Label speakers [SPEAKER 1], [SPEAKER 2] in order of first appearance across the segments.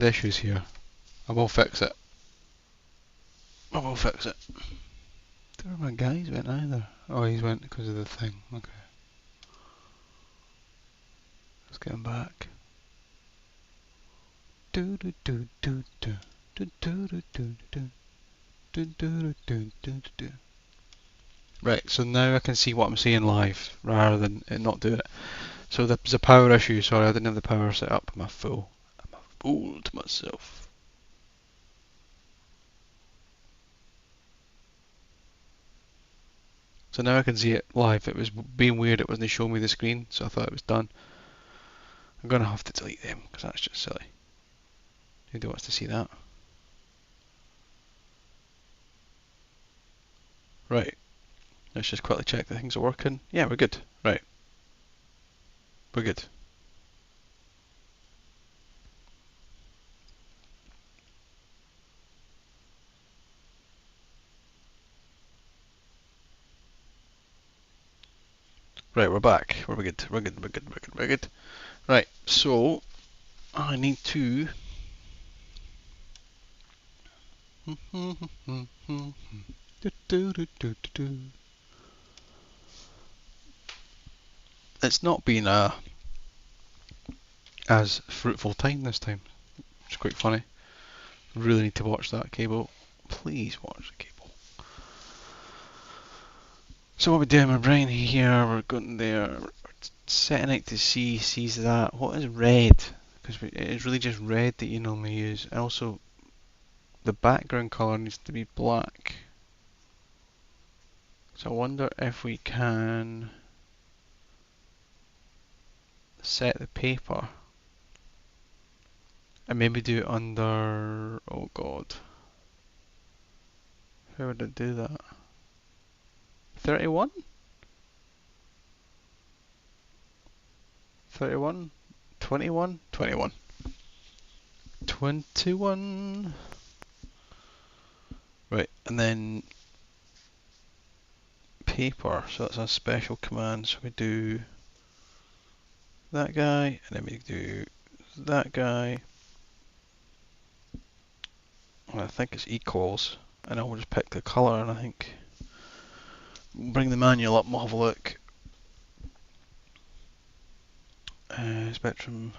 [SPEAKER 1] The issues here. I will fix it. I will fix it. Don't know where my guys went either. Oh, he's went because of the thing. Okay. Let's get him back. Do do do do do do do do do do do do do do do. Right, so now I can see what I'm seeing live rather than it not do it. So there's a power issue. Sorry, I didn't have the power set up. I'm a fool. I'm a fool to myself. So now I can see it live. It was being weird. It wasn't showing me the screen, so I thought it was done. I'm gonna have to delete them because that's just silly. Who wants to see that? Right. Let's just quickly check that things are working. Yeah, we're good. Right. We're good. Right, we're back. We're good. We're good. We're good. We're good. We're good. Right. So I need to. It's not been a as fruitful time this time. It's quite funny. Really need to watch that cable. Please watch the cable. So what we do in my brain here, we're going there, we're setting it to C, sees that. What is red? Because it is really just red that you normally use. And also, the background colour needs to be black. So I wonder if we can set the paper and maybe do it under, oh god, how would I do that? 31? 31? 21? 21. 21. Right, and then paper, so that's a special command, so we do that guy, and then we do that guy, and I think it's equals, and then we'll just pick the colour, and I think we'll bring the manual up and we'll have a look. Spectrum,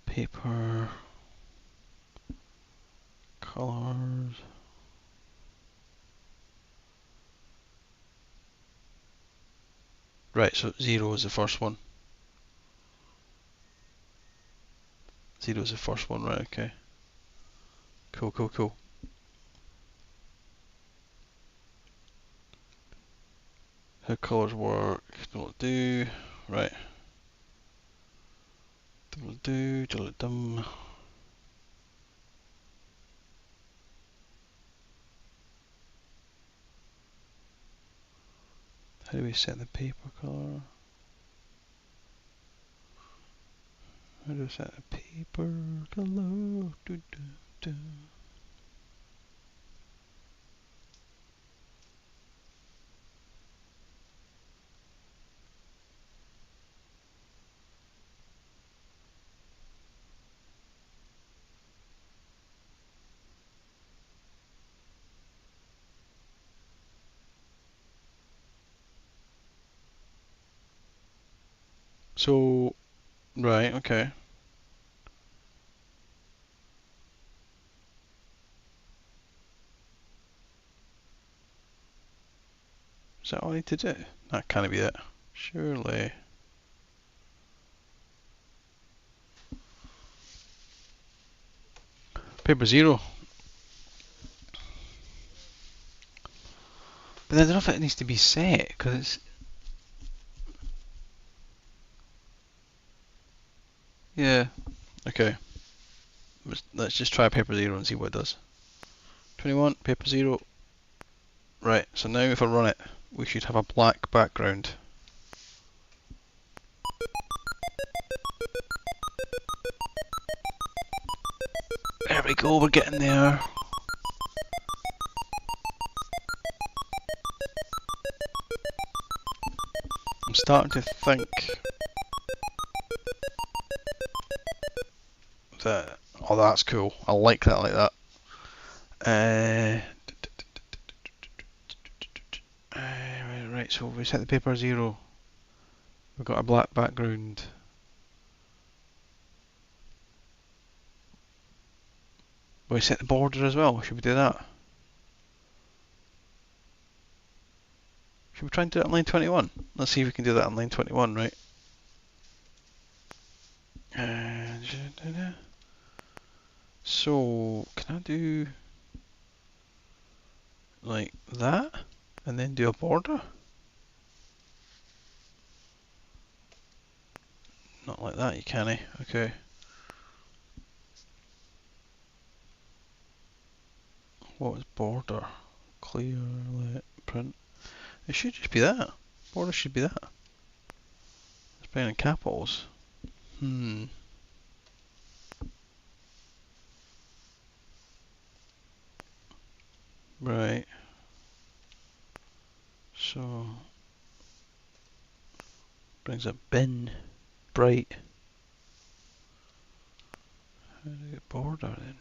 [SPEAKER 1] paper, colours. Right, so 0 is the first one. 0 is the first one, right, okay. Cool, cool, cool. How colours work, double do, right. Double do, double dum. How do we set the paper colour? How do we set the paper colour? Do, do, do. So, right, okay. Is that all I need to do? That can't be it. Surely. Paper 0. But I don't know if it needs to be set, because it's... Yeah, okay. Let's just try paper 0 and see what it does. 21, paper 0. Right, so now if I run it, we should have a black background. There we go, we're getting there. I'm starting to think. Oh, that's cool. I like that like that. Right, so we set the paper 0. We've got a black background. We set the border as well. Should we do that? Should we try and do it on line 21? Let's see if we can do that on line 21, right? So, can I do like that? And then do a border? Not like that, you can't. Okay. What is border? Clear, let, print. It should just be that. Border should be that. It's playing in capitals. Right. So brings up bin, bright. How do you get border then?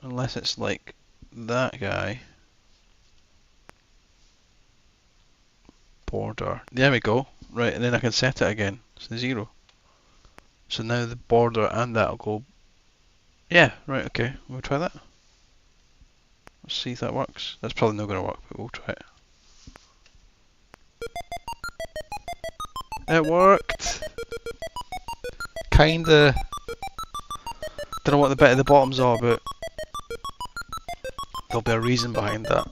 [SPEAKER 1] Unless it's like that guy. Border. There we go. Right, and then I can set it again. It's 0. So now the border and that'll go. Yeah, right, okay. We'll try that. Let's see if that works. That's probably not going to work, but we'll try it. It worked! Kinda. Don't know what the bit at the bottoms are, but there'll be a reason behind that.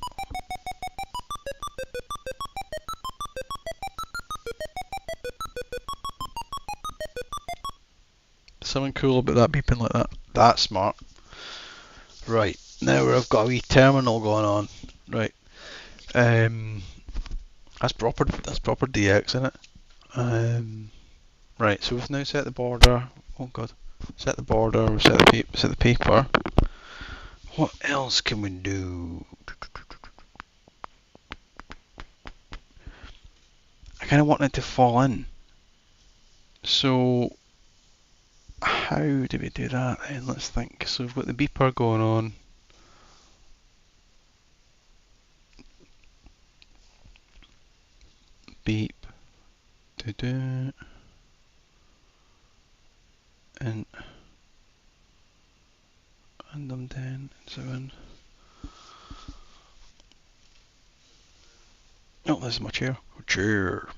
[SPEAKER 1] Something cool about that beeping like that. That's smart. Right, now I've got a wee terminal going on. Right. That's proper DX, isn't it? Right, so we've now set the border. Oh god. Set the border, we've set the paper. What else can we do? I kinda want it to fall in. So how do we do that then? Let's think. So we've got the beeper going on. Beep. Do. And them 10, 7. Oh, this is my chair. Chair.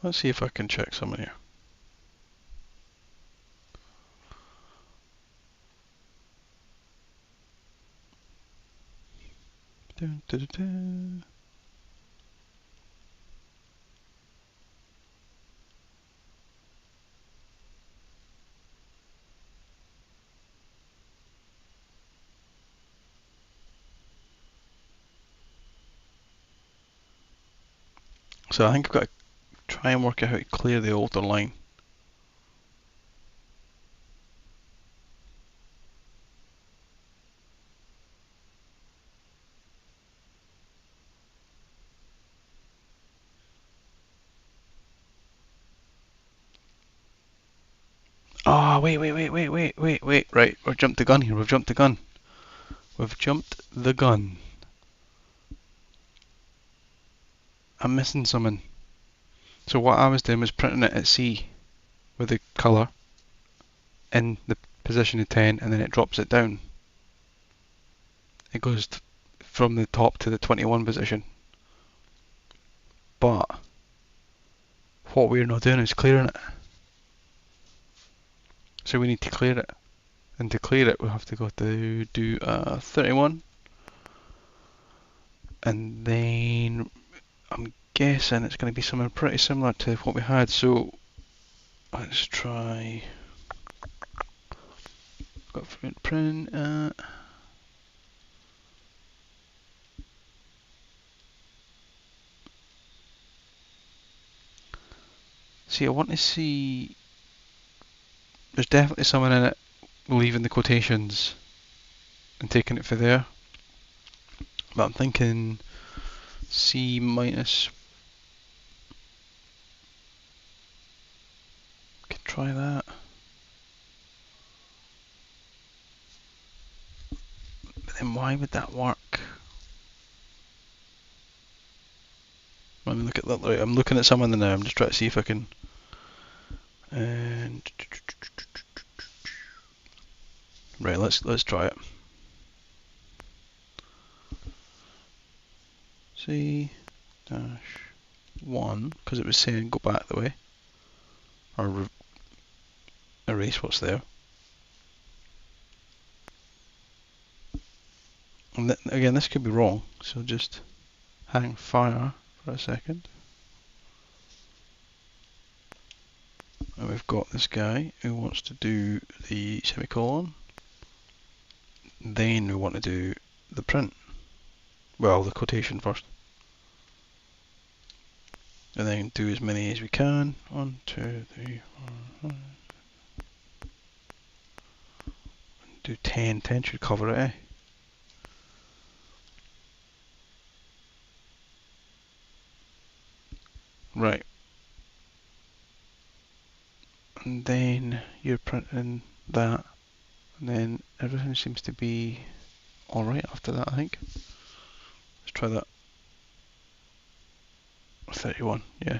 [SPEAKER 1] Let's see if I can check something here. Dun, dun, dun, dun. So I think I've got to try and work out how to clear the older line. Oh, wait. Right, we've jumped the gun here. We've jumped the gun. I'm missing something. So what I was doing was printing it at C with the colour in the position of 10 and then it drops it down. It goes from the top to the 21 position. But what we're not doing is clearing it. So we need to clear it. And to clear it, we'll have to go to do 31. And then I'm guessing it's going to be something pretty similar to what we had. So let's try. Got print. See, I want to see. There's definitely someone in it leaving the quotations and taking it for there. But I'm thinking C minus. Could try that. But then why would that work? Let me look at that. Right, I'm looking at some of them now. I'm just trying to see if I can. And right, let's try it. C dash 1, because it was saying go back the way, or erase what's there. And again, this could be wrong, so just hang fire for a second. And we've got this guy who wants to do the semicolon. Then we want to do the print. Well, the quotation first. And then do as many as we can. 1, 2, 3, 4, 5. Do 10. 10 should cover it, eh? Right. And then you're printing that. And then everything seems to be alright after that, I think. Let's try that. 31, yeah.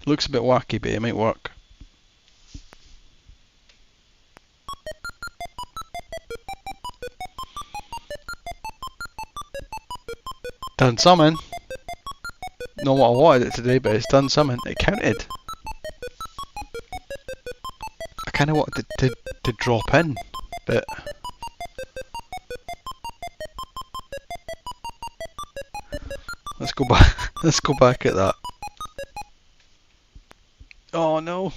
[SPEAKER 1] Looks a bit wacky, but it might work. Done something. Not what I wanted it today, but it's done something. It counted. I kind of wanted to drop in, but let's go back. Let's go back at that. Oh no!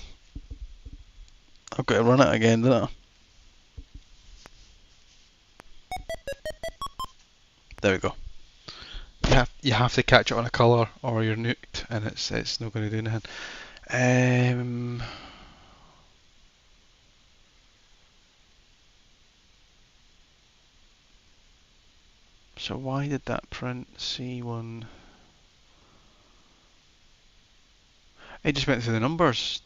[SPEAKER 1] I've got to run it again, don't I? There we go. You have to catch it on a colour, or you're nuked, and it's not going to do anything. So why did that print C1? It just went through the numbers.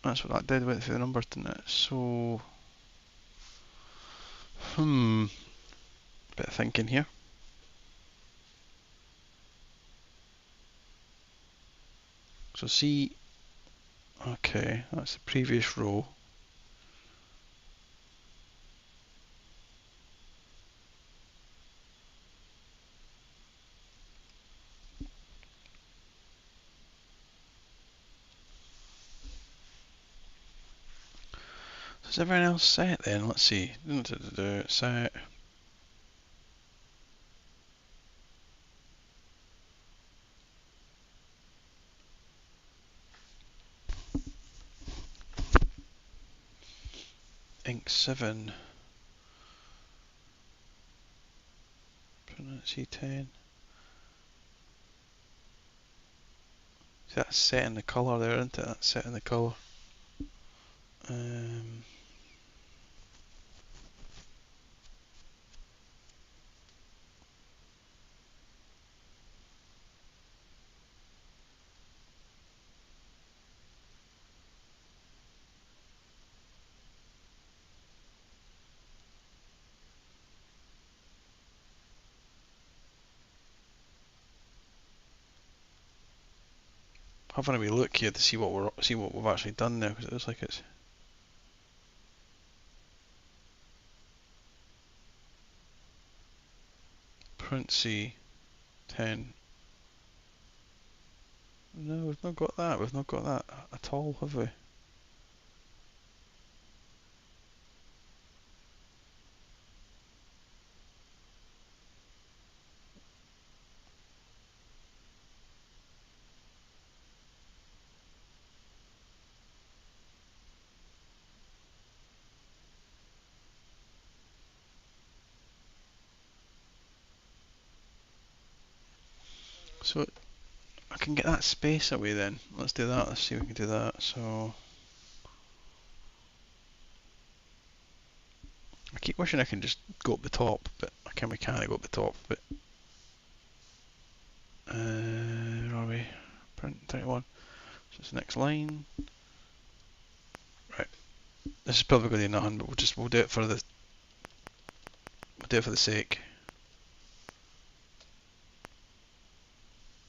[SPEAKER 1] That's what that did, went through the numbers, didn't it? So, bit of thinking here. So C, okay, that's the previous row. Is everyone else set then? Let's see. Set. Ink 7. C10. That's setting the colour there, isn't it? That's setting the colour. Having a wee look here to see what we've actually done there, because it looks like it's print C10. No, we've not got that. We've not got that at all, have we? So I can get that space away then. Let's do that. Let's see if we can do that. So keep wishing I can just go up the top, but we can't go up the top. But where are we? Print 31. So it's the next line. Right. This is probably going to be nothing, but we'll do it for the sake.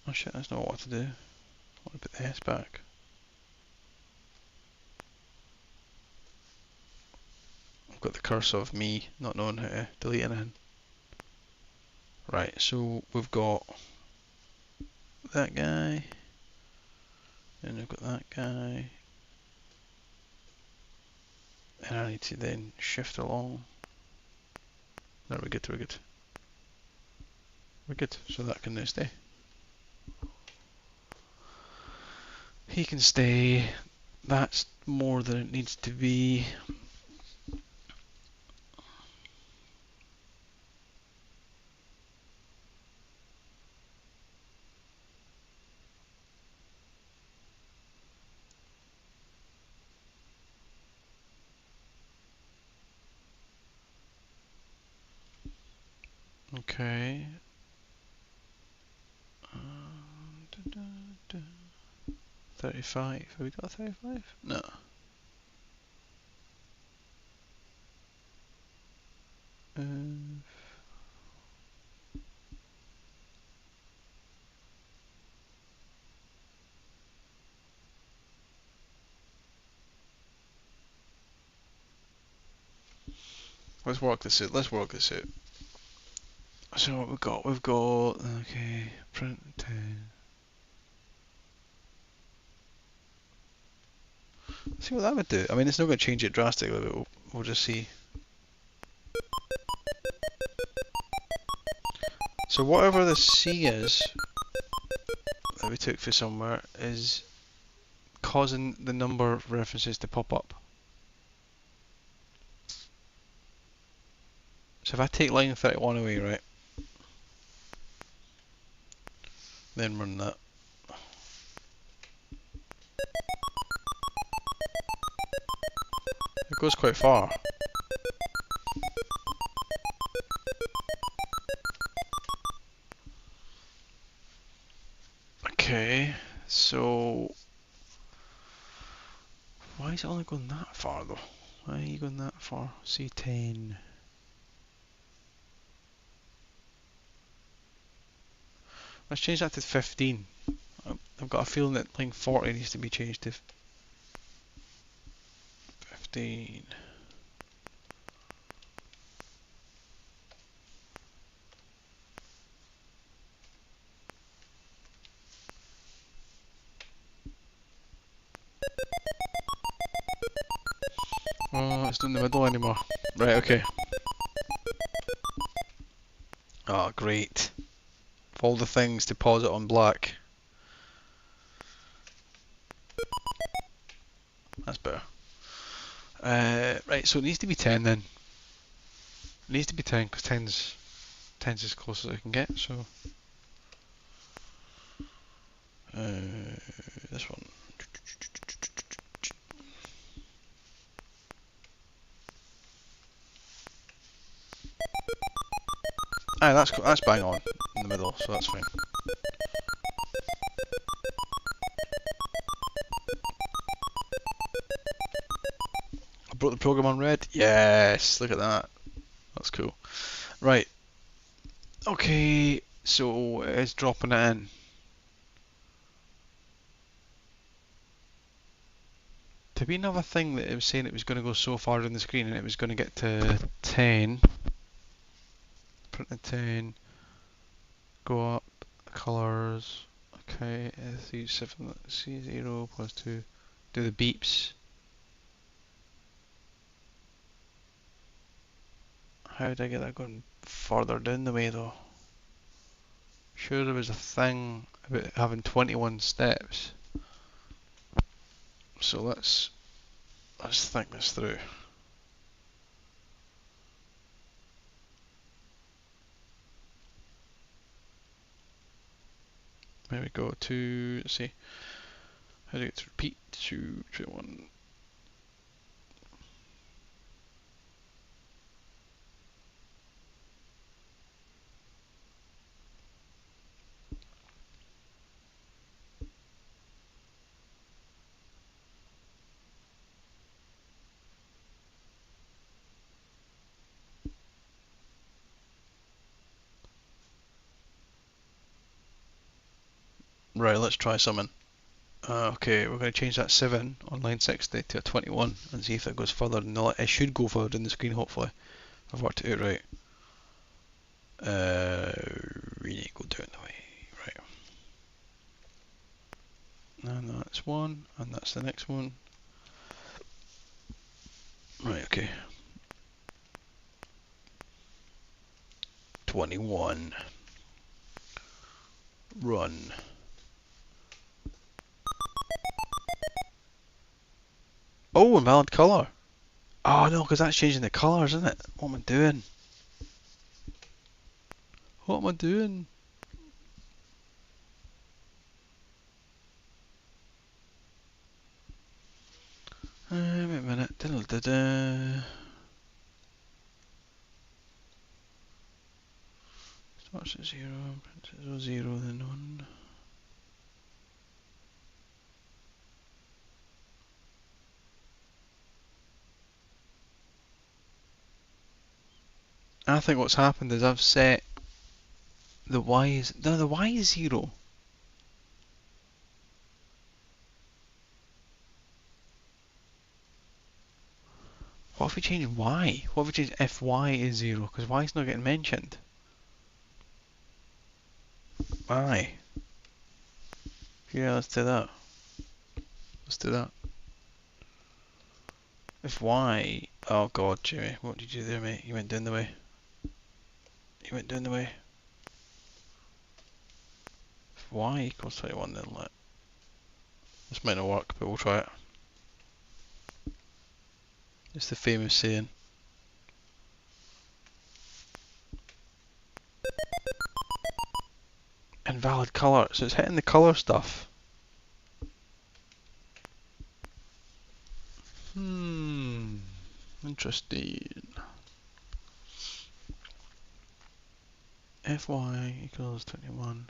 [SPEAKER 1] Oh shit, that's not what to do. I want to put the S back. I've got the curse of me not knowing how to delete anything. Right, so we've got that guy, and we've got that guy, and I need to then shift along. There, we're good, we're good. We're good, so that can now stay. He can stay. That's more than it needs to be. Okay. 35. Have we got 35? No. Let's work this out. Let's work this out. So what we've got okay, print 10. See what that would do. I mean, it's not going to change it drastically, but we'll just see. So whatever the C is that we took for somewhere is causing the number of references to pop up. So if I take line 31 away, right, then run that. It goes quite far. Okay, so why is it only going that far though? Why are you going that far? C10. Let's change that to 15. I've got a feeling that line 40 needs to be changed to 15. Oh, it's not in the middle anymore. Right, okay. Oh, great. Of all the things to pause it on black. That's better. Right, so it needs to be 10 then. It needs to be 10 because 10's as close as I can get, so. This one. Ah, that's bang on in the middle, so that's fine. I brought the program on red. Yes, look at that. That's cool. Right. Okay, so it's dropping it in. To be another thing that it was saying it was going to go so far in the screen and it was going to get to 10. Print to 10. Go up. Colors. Okay, C0 plus 2. Do the beeps. How did I get that going further down the way though? Sure there was a thing about having 21 steps. So let's think this through. There we go to, let's see, how do I get to repeat? 2, 3, 1. Right, let's try something. Okay, we're going to change that 7 on line 60 to a 21 and see if it goes further. No, it should go further in the screen, hopefully. I've worked it out right. We need to go down the way. Right. And that's one, and that's the next one. Right, okay. 21. Run. Oh, invalid colour. Oh no, because that's changing the colours, isn't it? What am I doing? What am I doing? Wait a minute. Da-da-da-da. Starts at 0, prints at 0, then 1. I think what's happened is I've set the Y is... No, the Y is 0. What if we change Y? What if we change if Y is 0? Because Y is not getting mentioned. Y. Yeah, let's do that. Let's do that. If Y... Oh god, Jimmy, what did you do there, mate? You went down the way. You went down the way. If Y equals 21, then let... This might not work, but we'll try it. It's the famous saying. Invalid colour, so it's hitting the colour stuff. Interesting. Fy equals 21.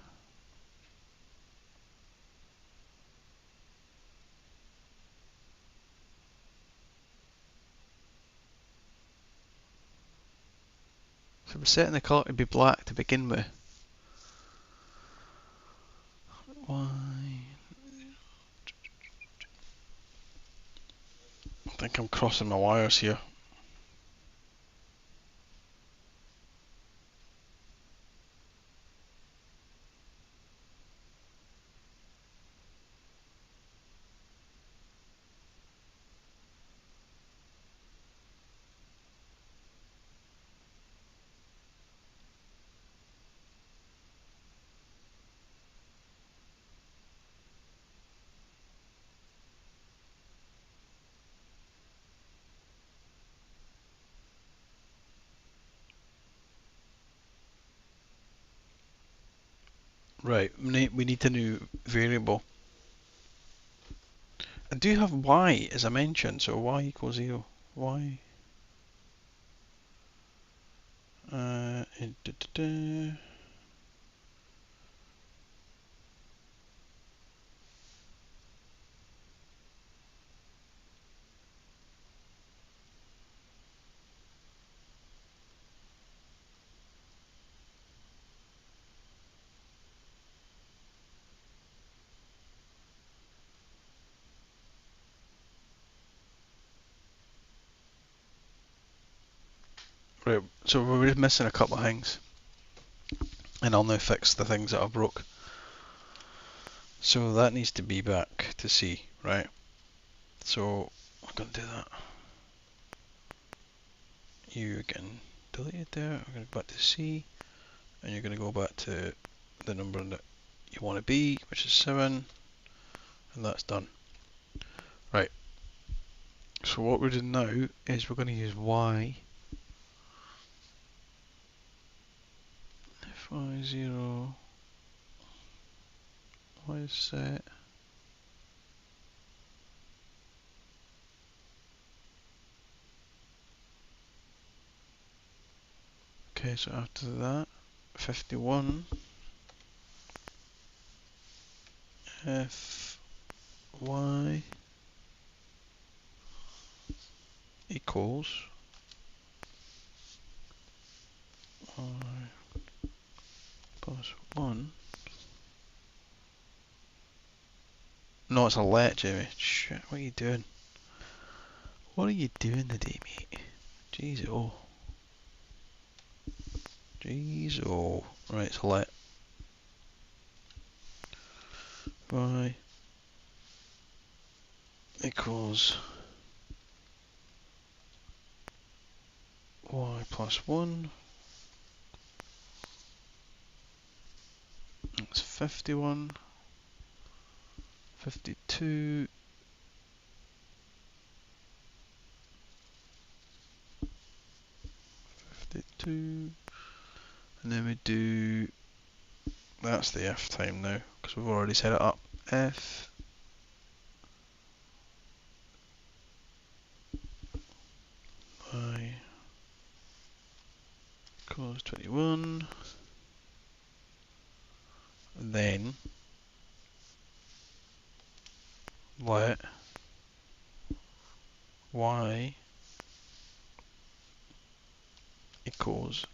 [SPEAKER 1] So we're setting the colour to be black to begin with. Y. I think I'm crossing my wires here. Right, we need a new variable. I do have Y as I mentioned, so Y equals 0. Y. Da, da, da. Right, so we're just missing a couple of things. And I'll now fix the things that I broke. So that needs to be back to C, right? So I'm going to do that. You again deleted there. I'm going to go back to C, and you're going to go back to the number that you want to be, which is 7, and that's done. Right. So what we're doing now is we're going to use Y. If Y is 0, Y is set. Okay, so after that, 51. If Y equals Y plus 1, No, it's a let, Jamie. Shit, what are you doing? What are you doing today, mate? Jeez, oh. Jeez, oh. Right, it's a let. Y equals y plus 1. That's 51. 52. 52. And then we do, that's the f time now, because we've already set it up. F y equals 21. And then let y equals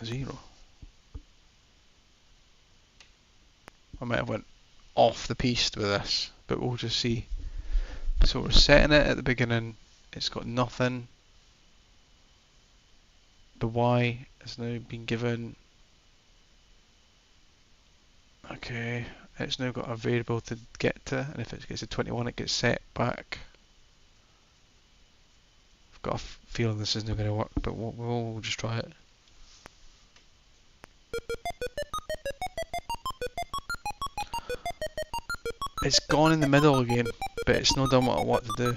[SPEAKER 1] 0. I might have went off the piste with this, but we'll just see. So we're setting it at the beginning, it's got nothing. The y has now been given. Okay, it's now got a variable to get to, and if it gets to 21 it gets set back. I've got a feeling this isn't going to work, but we'll just try it. It's gone in the middle again, but it's not done what I want to do.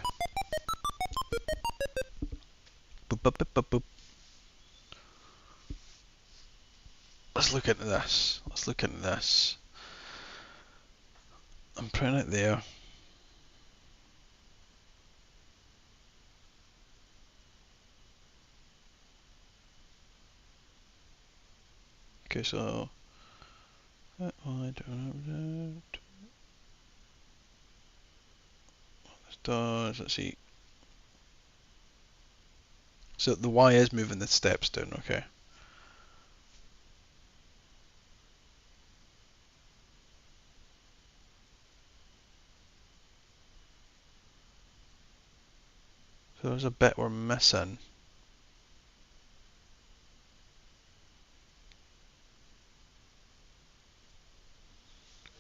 [SPEAKER 1] Boop, boop, boop, boop, boop. Let's look into this. Let's look into this. I'm putting it there. Okay, so let's see. So the y is moving the steps down, okay. So there's a bit we're missing.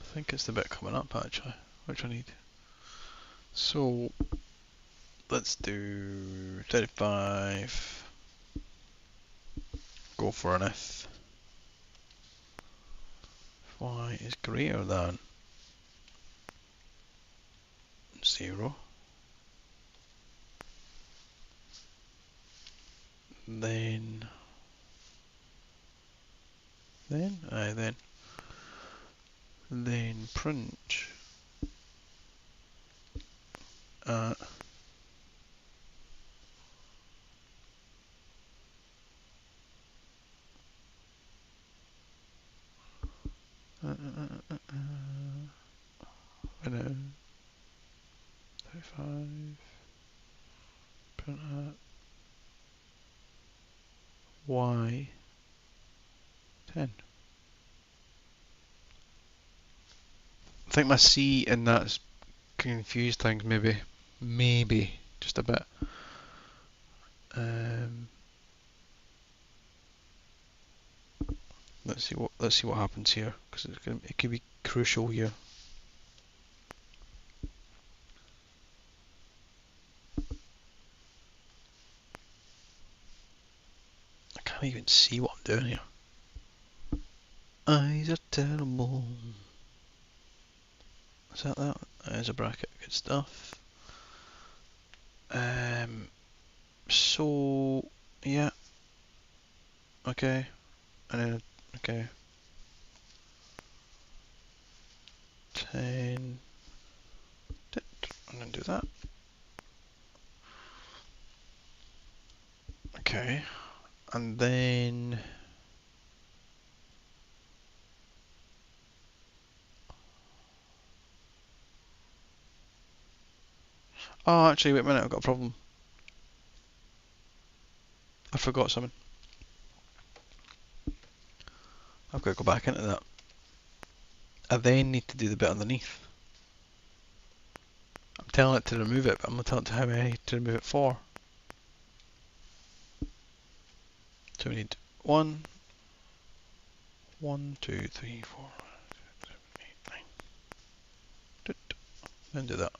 [SPEAKER 1] I think it's the bit coming up actually, which I need. So let's do 35. Go for an if y is greater than 0, then print at I know 35 print at y 10. I think my C in that's confused things maybe just a bit. Let's see what happens here, because it could be crucial here. I can't even see what I'm doing here. Eyes are terrible. Is that that? There's a bracket. Good stuff. So yeah. Okay. And then okay. 10. I'm gonna do that. Okay. And then oh, actually, wait a minute. I've got a problem. I forgot something. I've got to go back into that. I then need to do the bit underneath. telling it to remove it, but I'm not telling it how many to remove it for. So we need 1, 2, 3, 4, 5, 6, 7, 8, 9. Then do that.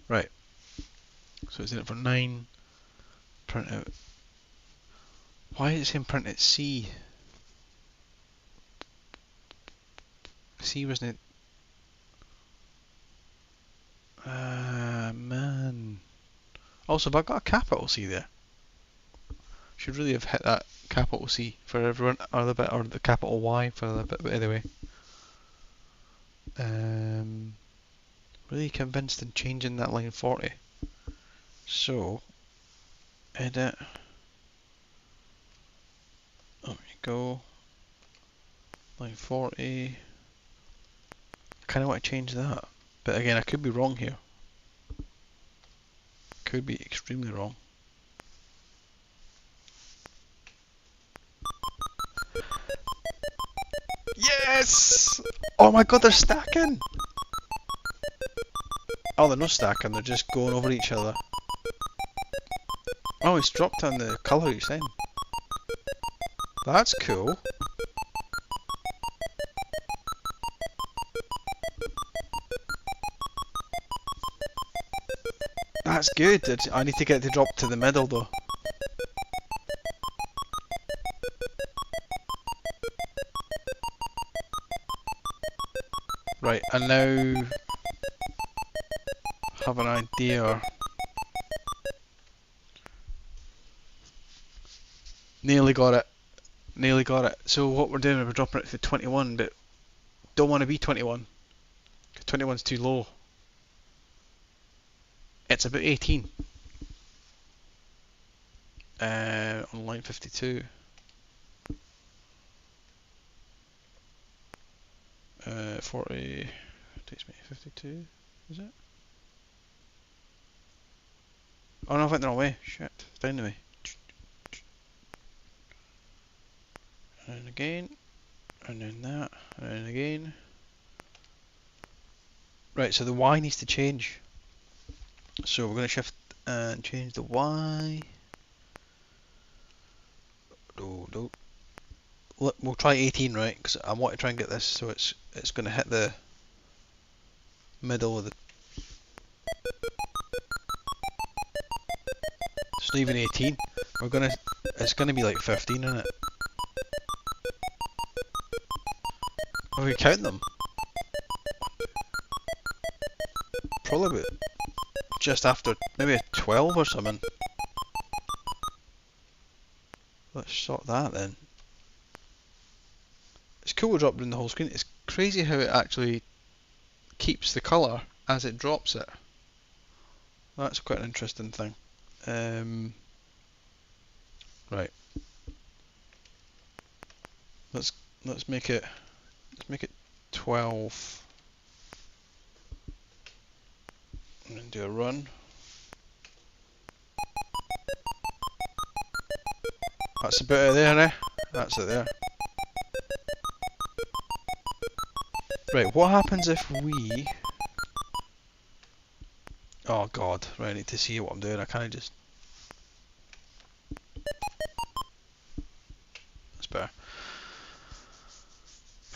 [SPEAKER 1] Right. So it's in it for 9. Print out. Why is it saying print at C? C wasn't it? Man. Also, but I got a capital C there. Should really have hit that capital C for everyone, or the capital Y for the bit. But anyway, really convinced in changing that line 40. So, edit. There we go. Line 40. I kind of want to change that, but again, I could be wrong here. Could be extremely wrong. Yes! Oh my god, they're stacking! Oh, they're not stacking, they're just going over each other. Oh, it's dropped on the colour he's in. That's cool. That's good. I need to get it to drop to the middle though. Right, I now have an idea. Nearly got it. Nearly got it. So what we're doing is we're dropping it to 21, but don't want to be 21. 21's too low. It's about 18. On line 52. 40 takes me 52, is it? Oh no, I went the wrong way. Shit, it's down the way. And then again, and then that, and then again. Right, so the Y needs to change. So we're going to shift and change the Y. We'll try 18, right? Because I want to try and get this so it's going to hit the middle of the. It's not even 18. It's gonna be like 15, isn't it? If we count them, probably about just after maybe 12 or something. Let's sort that then. It's cool to drop down the whole screen. It's crazy how it actually keeps the colour as it drops it. That's quite an interesting thing. Right. Let's make it 12 and then do a run. That's about it there, eh? That's it there. Right, what happens if we... Oh god, right, I need to see what I'm doing. I can't just... That's better.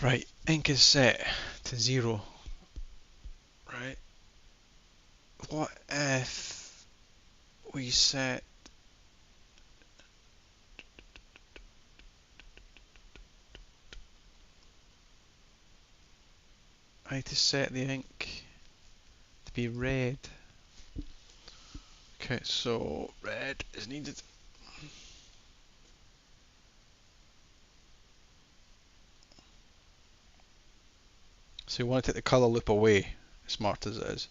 [SPEAKER 1] Right, ink is set to 0. Right. What if we set... I need to set the ink to be red. Okay, so red is needed. So you want to take the colour loop away, smart as it is.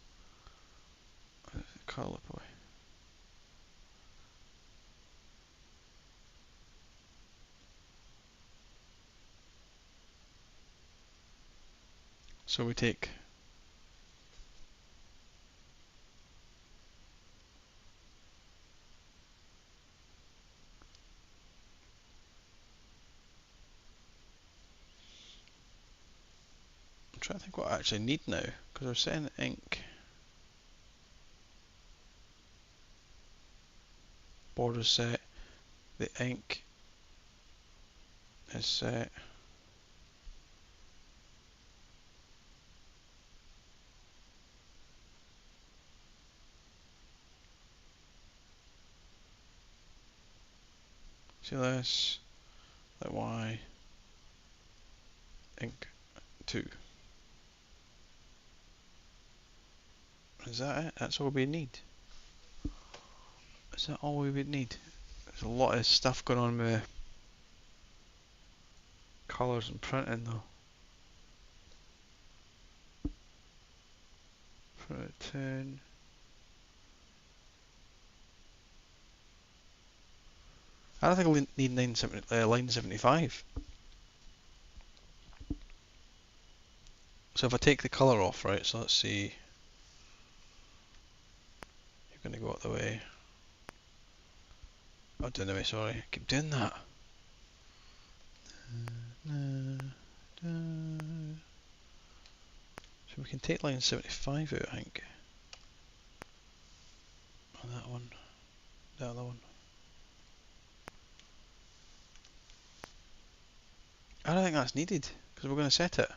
[SPEAKER 1] Colour loop away. So we take I'm trying to think what I actually need now, because we're setting ink. border set, the ink is set. See this, let Y, ink 2. Is that it? That's all we need. Is that all we would need? There's a lot of stuff going on with colours and printing though. Print 10. I don't think we need line 75. So if I take the colour off, right, so let's see. You're going to go out the way. Oh, doing the way, sorry. I keep doing that. So we can take line 75 out, I think. Oh, that one. The other one. I don't think that's needed, because we're going to set it.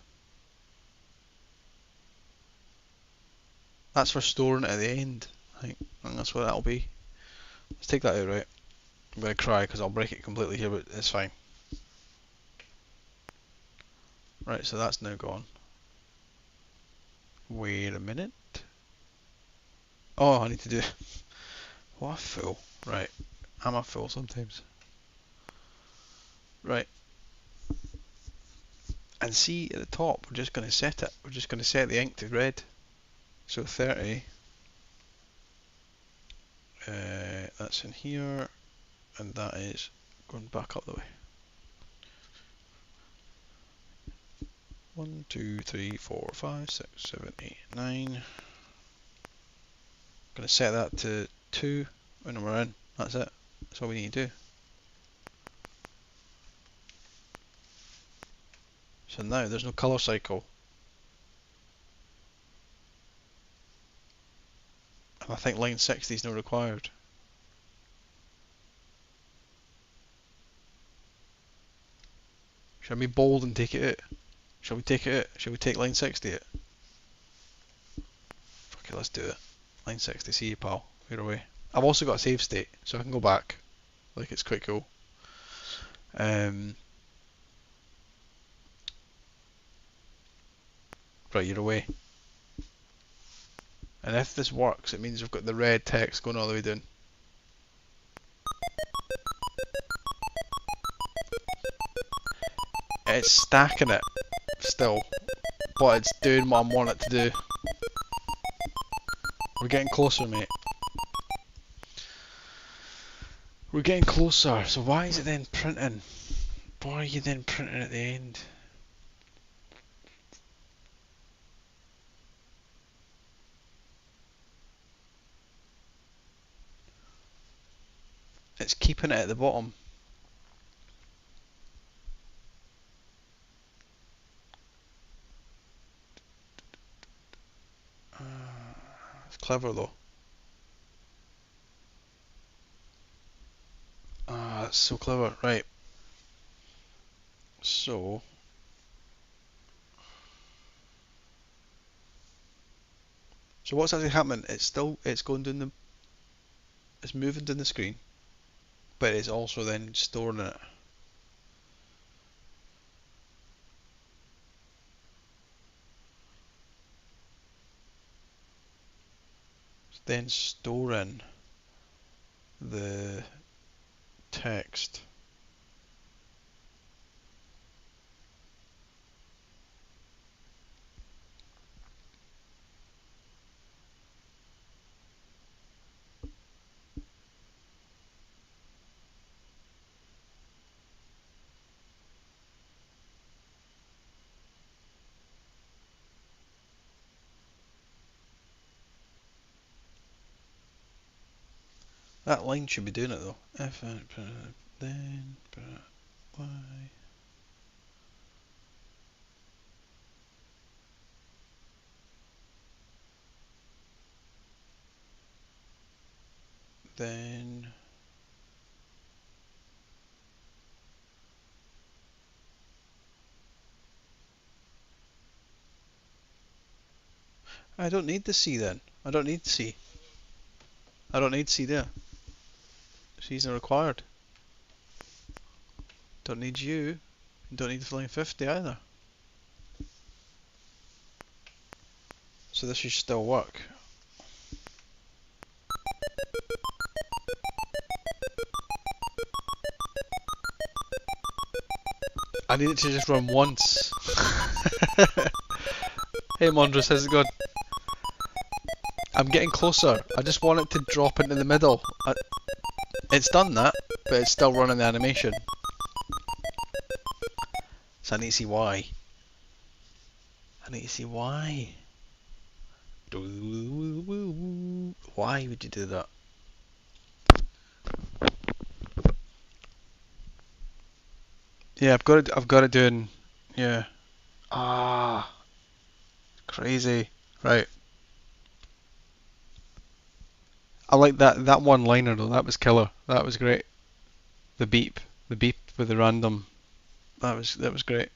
[SPEAKER 1] That's for storing it at the end, I think. And that's what that'll be. Let's take that out, right? I'm going to cry because I'll break it completely here, but it's fine. Right, so that's now gone. Wait a minute. Oh, I need to do... What a fool. Right, I'm a fool sometimes. Right. And see, at the top, we're just going to set it. We're just going to set the ink to red. So 30. That's in here. And that is going back up the way. 1, 2, 3, 4, 5, 6, 7, 8, 9. Going to set that to 2 when we're in. That's it. That's all we need to do. So now there's no colour cycle. And I think line 60 is not required. Shall we be bold and take it out? Shall we take it out? Shall we take line 60 out? Okay, let's do it. Line 60, see you pal. We're away. I've also got a save state, so I can go back. Like, it's quite cool. Right, you're away. And if this works, it means we've got the red text going all the way down. It's stacking it still, but it's doing what I want it to do. We're getting closer, mate. We're getting closer. So why is it then printing? Why are you then printing at the end? It's keeping it at the bottom. It's clever though. That's so clever. Right. So what's actually happening? It's going down it's moving down the screen, but it's also then storing it. It's then storing the text. That line should be doing it though. If then y then I don't need the C then. I don't need C. I don't need C there. C's not required. Don't need you. Don't need the flying 50 either. So this should still work. I need it to just run once. Hey Mondros, how's it going? I'm getting closer. I just want it to drop into the middle. It's done that, but it's still running the animation. So I need to see why. I need to see why. Why would you do that? Yeah, I've got it doing. Yeah. Ah, crazy. Right. I like that one liner though. That was killer. That was great. The beep, the beep with the random. That was great.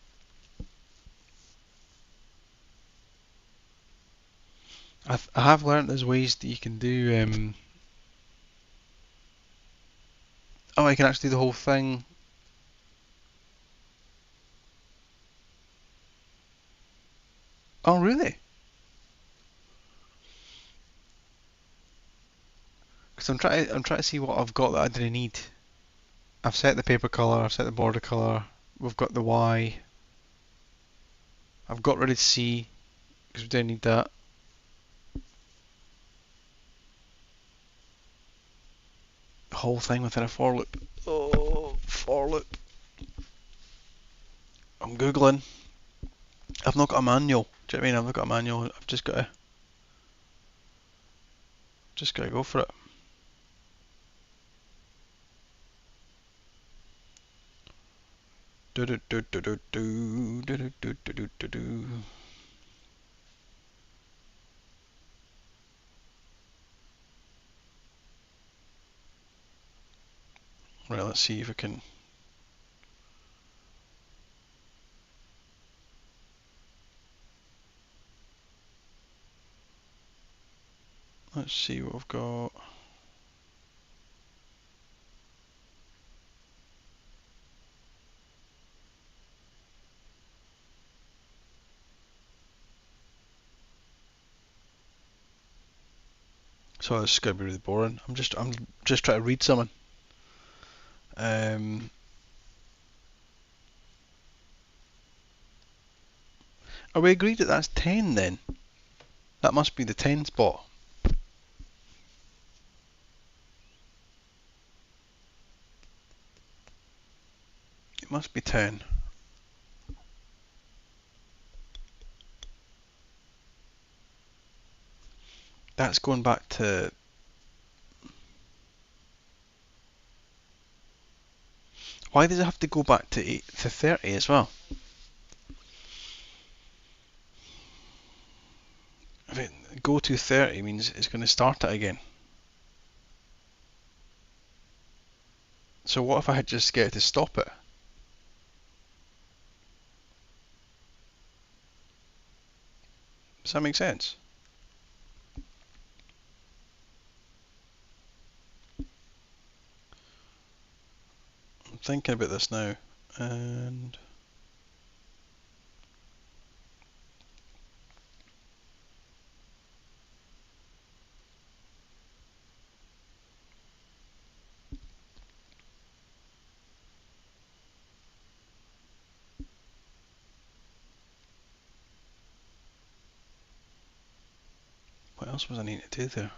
[SPEAKER 1] I have learnt there's ways that you can do. Oh, I can actually do the whole thing. Oh, really? Because I'm trying to see what I've got that I didn't need. I've set the paper color. I've set the border color. We've got the Y. I've got rid of C because we don't need that. The whole thing within a for loop. Oh, for loop. I'm googling. I've not got a manual. Do you know what I mean? I've not got a manual. I've just got to go for it. Do do do do do do do do do do do. Right, let's see if I can. Let's see what I've got. So this is gonna be really boring. I'm just trying to read something. Um, are we agreed that that's 10 then? That must be the 10 spot. It must be 10. That's going back to. Why does it have to go back to 30 as well? If it go to 30 means it's going to start it again. So what if I had just get it to stop it? Does that make sense? I'm thinking about this now, and what else was I needing to do there?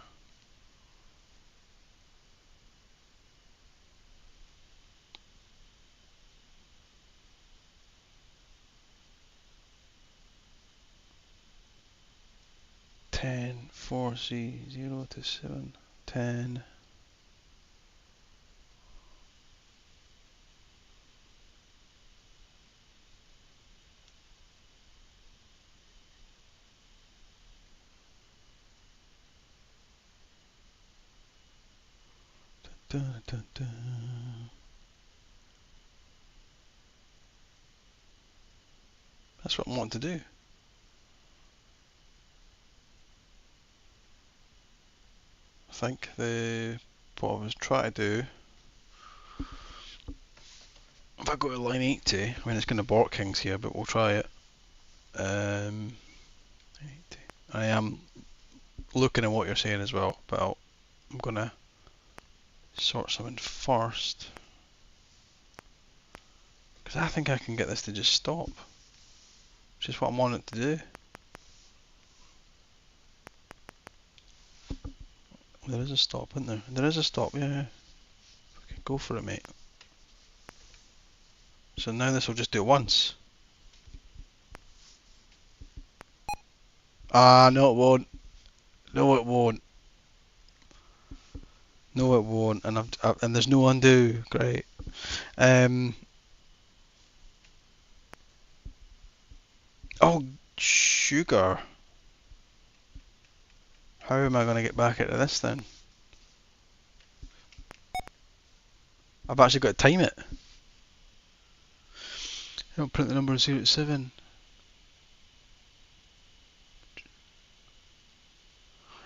[SPEAKER 1] Ten, 4C, 0 to 7, 10. Dun, dun, dun. That's what I want to do. think what I was trying to do, if I go to line 80, I mean it's going to bork kings here, but we'll try it. 80. I am looking at what you're saying as well, but I'm going to sort something first. Because I think I can get this to just stop. Which is what I'm wanting it to do. There is a stop, isn't there? There is a stop, yeah. Okay, go for it, mate. So now this will just do it once. Ah, no it won't. No it won't. No it won't. And there's no undo. Great. Oh, sugar. How am I going to get back into this then? I've actually got to time it. I don't print the number 0 to 7.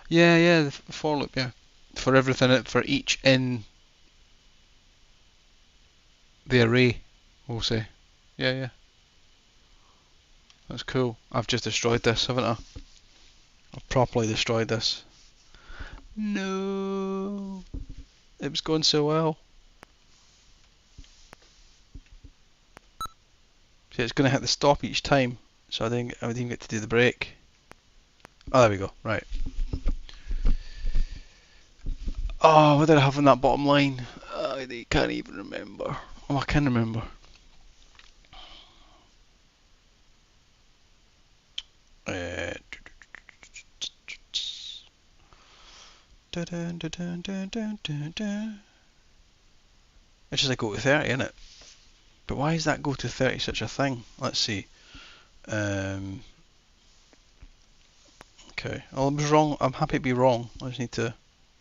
[SPEAKER 1] Yeah, the for loop, yeah. For everything, for each in the array, we'll say. Yeah. That's cool. I've just destroyed this, haven't I? I've properly destroyed this. No. It was going so well. See, it's going to hit the stop each time, so I didn't even get to do the break. Oh, there we go. Right. Oh, what did I have on that bottom line? I can't even remember. Oh, I can remember. It's just a go to 30, isn't it? But why is that go to 30 such a thing? Let's see. Okay. Well, I was wrong. I'm happy to be wrong. I just need to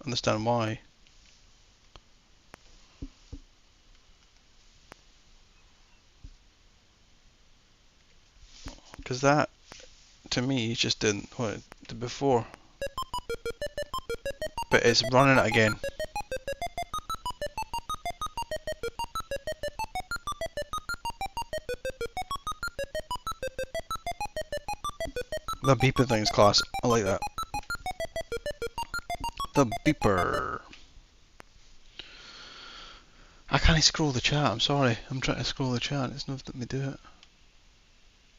[SPEAKER 1] understand why. Because that, to me, just didn't what it did before. But it's running it again. The beeping thing's class. I like that. The beeper. I can't scroll the chat. I'm sorry. I'm trying to scroll the chat. It's not letting me do it.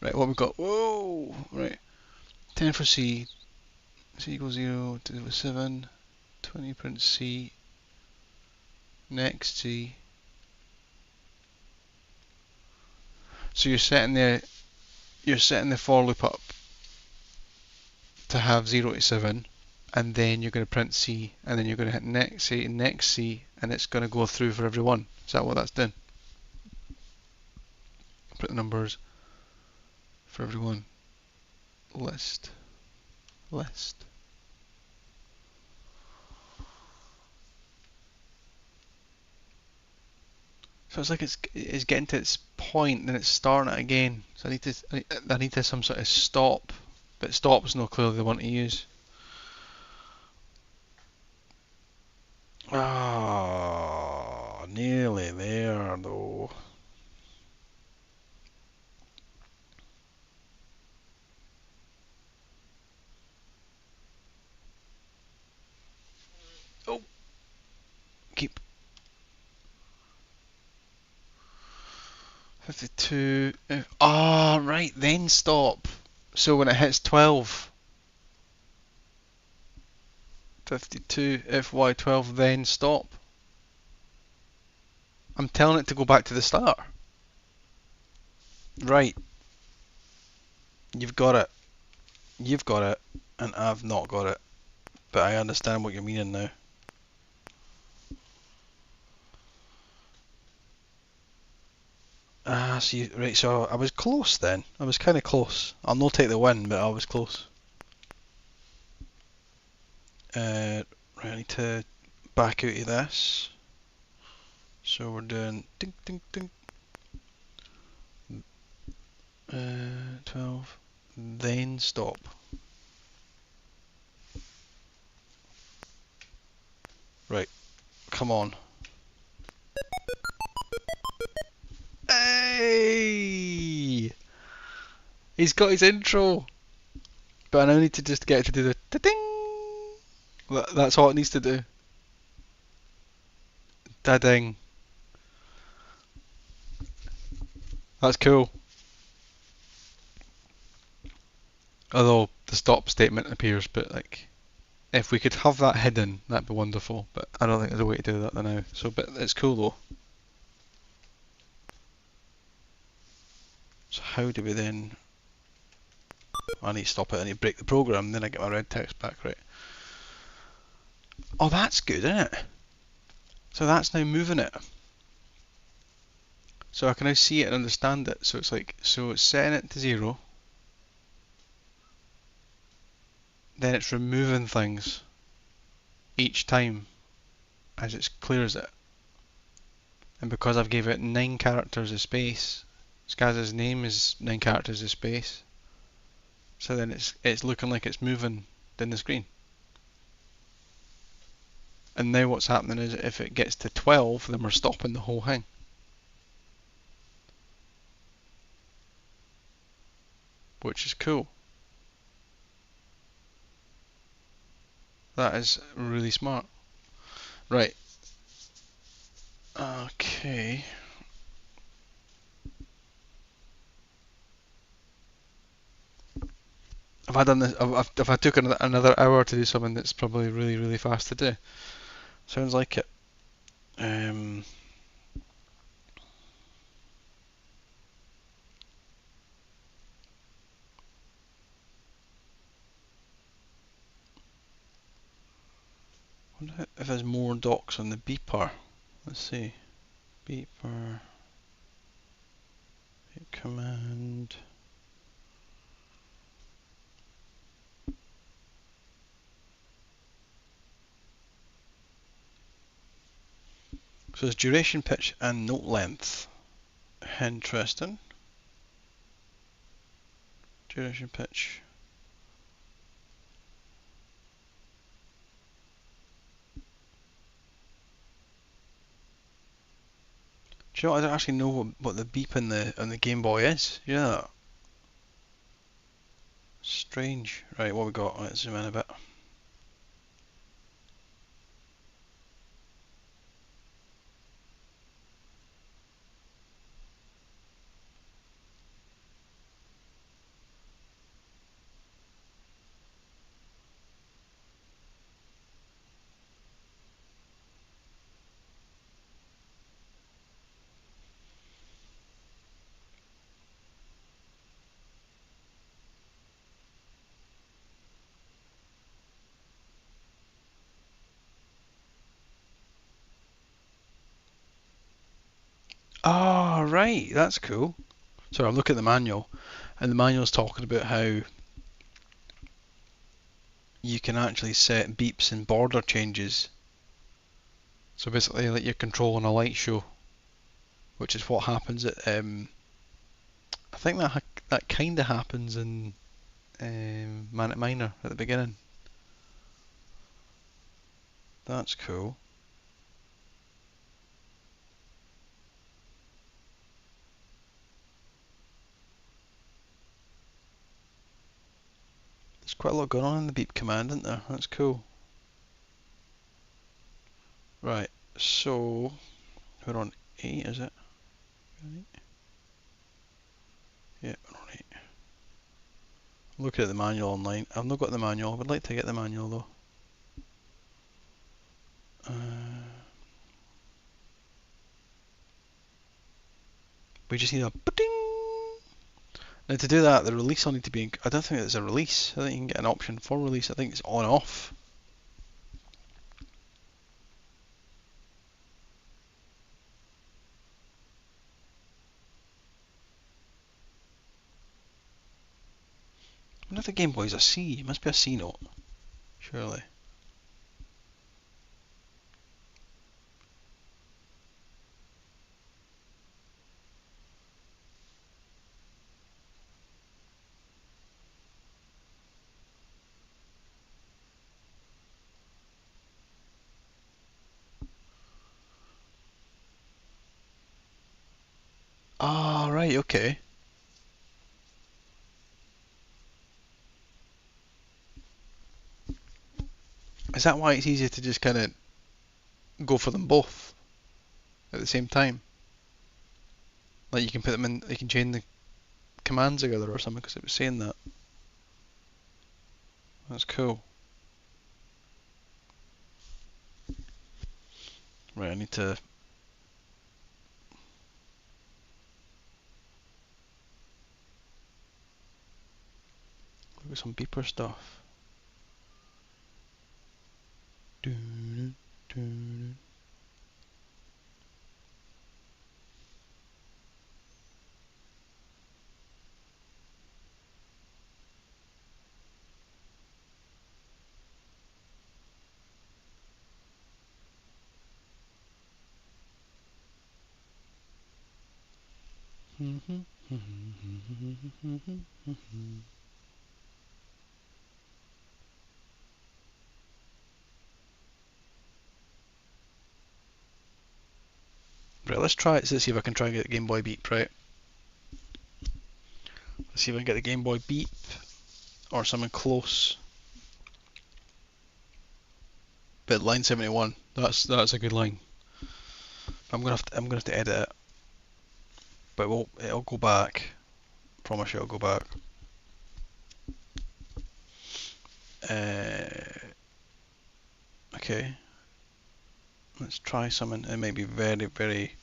[SPEAKER 1] Right, what we got? Whoa! Right. 10 for C. C equals 0 to 7. 20 print C. Next C. So you're setting the for loop up to have 0 to 7, and then you're going to print C, and then you're going to hit next C, and it's going to go through for every one. Is that what that's doing? Print the numbers for everyone. List. So it's like it's getting to its point, then it's starting it again. So I need to some sort of stop, but stop's not clearly the one to use. Ah, nearly there though. Oh, keep 52. Ah, right, then stop. So when it hits 12, 52 FY12, then stop. I'm telling it to go back to the start. Right, you've got it. You've got it, and I've not got it. But I understand what you're meaning now. Ah, see, right, so I was close then. I was kind of close. I'll not take the win, but I was close. Right, I need to back out of this. So we're doing ding ding ding. 12, then stop. come on. Hey! He's got his intro! But I now need to just get it to do the da-ding! That's all it needs to do. Da-ding. That's cool. Although the stop statement appears, but like, if we could have that hidden, that'd be wonderful. But I don't think there's a way to do that now. So, but it's cool though. So how do we then? I need to stop it. I need to break the program. Then I get my red text back, right? Oh, that's good, isn't it? So that's now moving it. So I can now see it and understand it. So it's like, so it's setting it to 0. Then it's removing things each time as it clears it. And because I've gave it 9 characters of space, Skaz's name is 9 characters of space. So then it's looking like it's moving down the screen. And now what's happening is if it gets to 12, then we're stopping the whole thing. Which is cool. That is really smart. Right. Okay. If I done this, if I took another hour to do something that's probably really, really fast to do. Sounds like it. Wonder if there's more docs on the beeper. Let's see. Beeper. Hit command. So there's duration, pitch, and note length. Interesting. Duration, pitch. Do you know, I don't actually know what the beep on the Game Boy is. Yeah. Strange. Right, what we got? Let's zoom in a bit. Ah, right, that's cool. So I'm looking at the manual, and the manual's talking about how you can actually set beeps and border changes. So basically, like you're controlling a light show, which is what happens at. I think that kind of happens in Manic Miner at the beginning. That's cool. There's quite a lot going on in the beep command, isn't there? That's cool. Right, so we're on 8, is it? Yeah, we're on 8. I'm looking at the manual online. I've not got the manual. I would like to get the manual though. We just need a ding. Now to do that, the release will need to be. I don't think there's a release. I think you can get an option for release. I think it's on off. I wonder if the Game Boy's a C. It must be a C note, surely. Ah, right, okay. Is that why it's easier to just kind of go for them both at the same time? Like you can put them in, you can chain the commands together or something because it was saying that. That's cool. Right, I need to look at some beeper stuff. Right, let's try it to see if I can try and get the Game Boy Beep, right? Let's see if I can get the Game Boy Beep or something close. But line 71, that's a good line. I'm gonna have to edit it, but it'll go back. Promise you, it'll go back. Okay, let's try something. It may be very very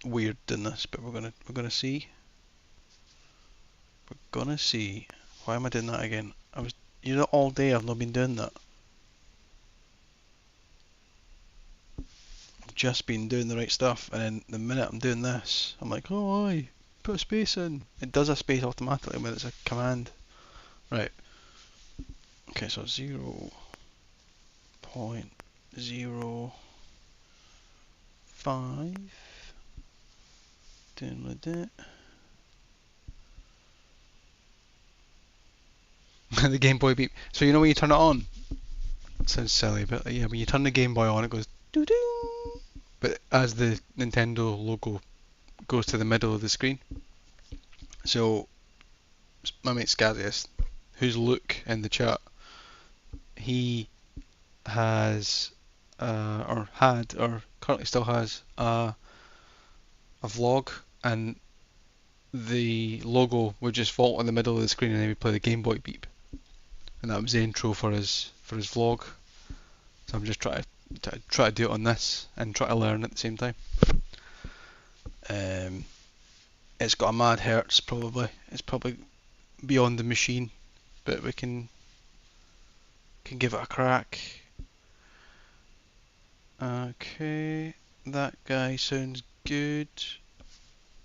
[SPEAKER 1] weird in this, but we're gonna see. We're gonna see. Why am I doing that again? All day I've not been doing that. I've just been doing the right stuff, and then the minute I'm doing this, I'm like, oh, aye, put a space in. It does a space automatically when it's a command. Right. Okay, so 0.05. Doing with it. The Game Boy beep. So you know when you turn it on? It sounds silly, but yeah, when you turn the Game Boy on, it goes doo doo. But as the Nintendo logo goes to the middle of the screen. So my mate Scazius, who's Luke in the chat, he has or had or currently still has a vlog, and the logo would just fall in the middle of the screen, and then we play the Game Boy beep, and that was the intro for his vlog. So I'm just trying to do it on this and try to learn at the same time. It's got a mad hertz probably. It's probably beyond the machine, but we can give it a crack. Okay, that guy sounds good.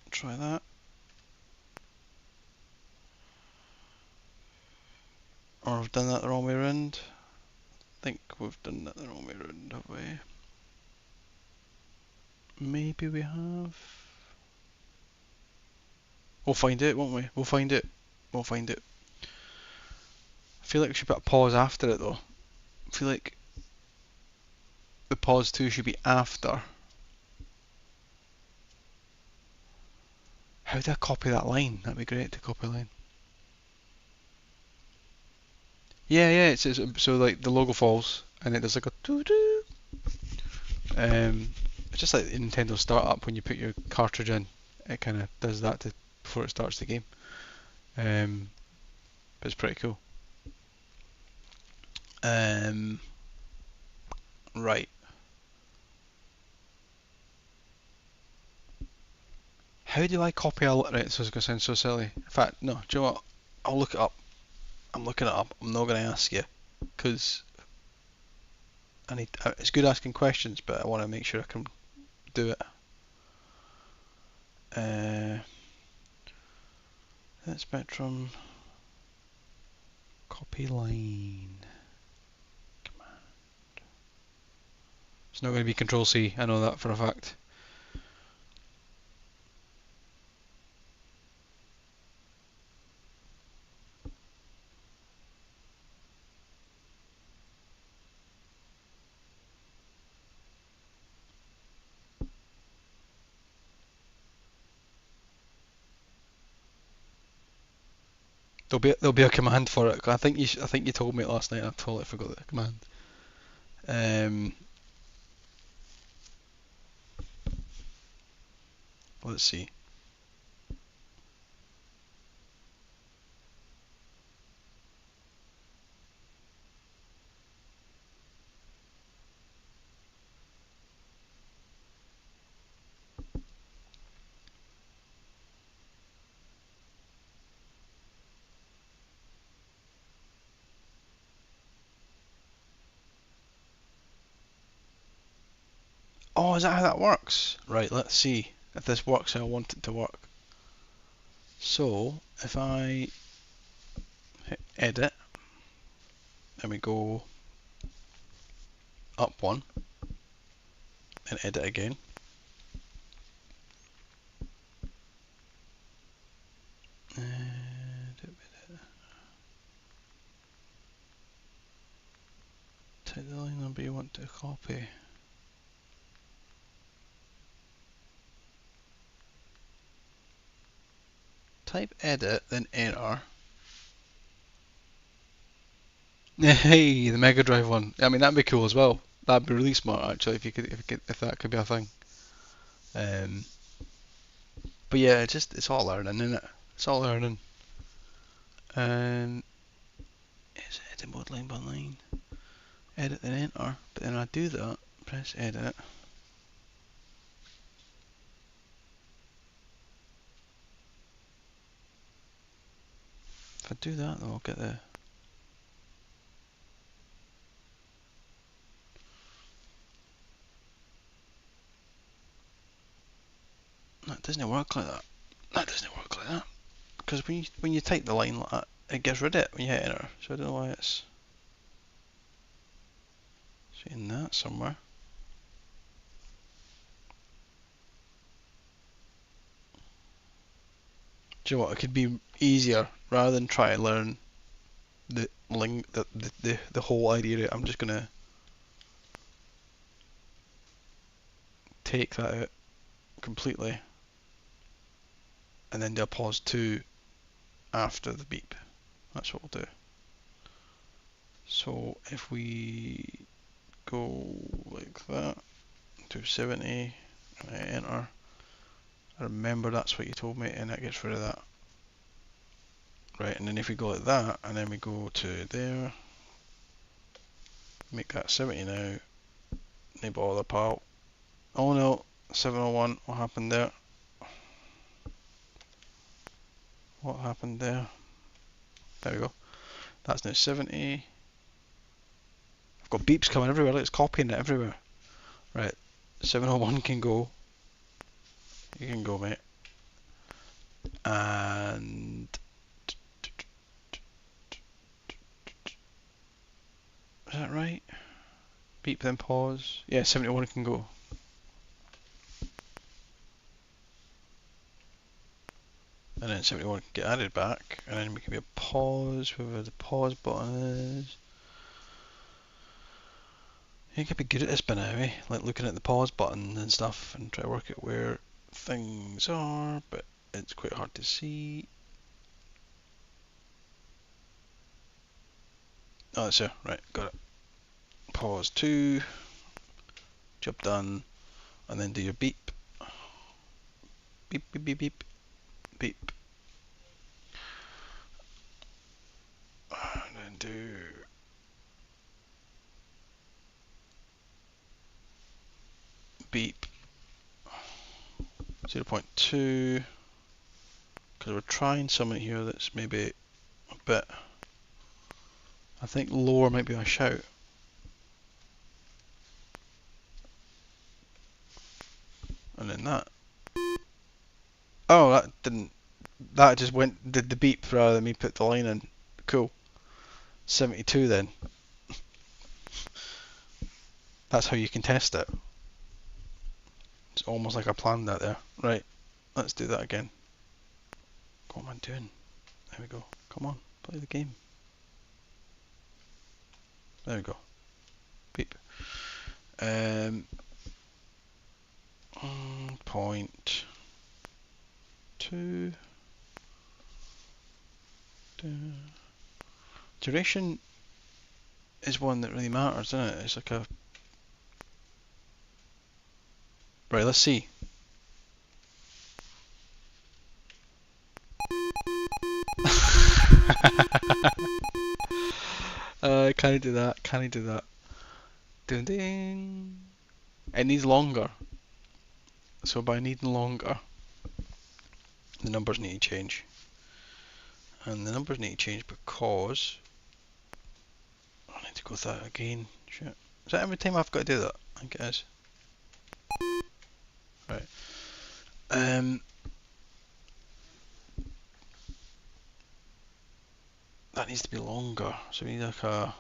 [SPEAKER 1] Try that. Or I've done that the wrong way around. I think we've done that the wrong way around, have we? Maybe we have. We'll find it, won't we? We'll find it. We'll find it. I feel like we should put a pause after it though. I feel like the pause 2 should be after. How do I copy that line? That'd be great to copy a line. Yeah, it's so like the logo falls and it does like a doo doo. It's just like the Nintendo startup when you put your cartridge in, it kind of does that before it starts the game. But it's pretty cool. Right. How do I copy a right? So it's gonna sound so silly. In fact, no. Do you know what? I'll look it up. I'm looking it up. I'm not gonna ask you because I need. It's good asking questions, but I want to make sure I can do it. That spectrum. Copy line. Command. It's not going to be Control C. I know that for a fact. There'll be a command for it. I think you told me it last night. I totally forgot the command. Let's see. Oh, is that how that works? Right, let's see if this works how I want it to work. So, if I hit edit, and we go up one, and edit again. Type the line number you want to copy. Type edit, then enter. Hey, the Mega Drive one. I mean, that'd be cool as well. That'd be really smart actually if that could be a thing. Um, but yeah, it's all learning, isn't it? It's all learning. And is it edit mode line by line? Edit then enter. But then I do that. Press edit. If I do that, though, I'll get the. That doesn't work like that. That doesn't work like that. Because when you type the line like that, it gets rid of it when you hit enter. So I don't know why it's saying that somewhere. Do you know what? It could be easier rather than try to learn the whole idea. I'm just gonna take that out completely, and then do a pause 2 after the beep. That's what we'll do. So if we go like that, 270, and I enter. I remember that's what you told me, and that gets rid of that. Right, and then if we go like that, and then we go to there, make that 70 now, no bother pal. Oh no, 701, what happened there? What happened there? There we go. That's now 70. I've got beeps coming everywhere, it's copying it everywhere. Right, 701 can go. You can go, mate. And is that right? Beep then pause. Yeah, 71 can go. And then 71 can get added back, and then we can be a pause, wherever the pause button is. You could be good at this by now, eh? Like looking at the pause button and stuff and try to work out where things are, but it's quite hard to see. Oh, that's it. Right, got it. Pause 2, job done, and then do your beep. Beep, beep, beep, beep, beep. And then do beep 0.2, because we're trying something here that's maybe a bit, I think lower might be a shout. And then that. Oh, that didn't, that just did the beep rather than me put the line in. Cool. 72 then. That's how you can test it. It's almost like I planned that there. Right, let's do that again. What am I doing? There we go. Come on, play the game. There we go. Beep. Point 2. Duration is one that really matters, isn't it? It's like a... Right, let's see. Can I do that? Can I do that? Ding ding. It needs longer. So by needing longer, the numbers need to change. And the numbers need to change because I need to go through that again. Shit. Is that every time I've got to do that? I think it is. Right. That needs to be longer. So we need like a...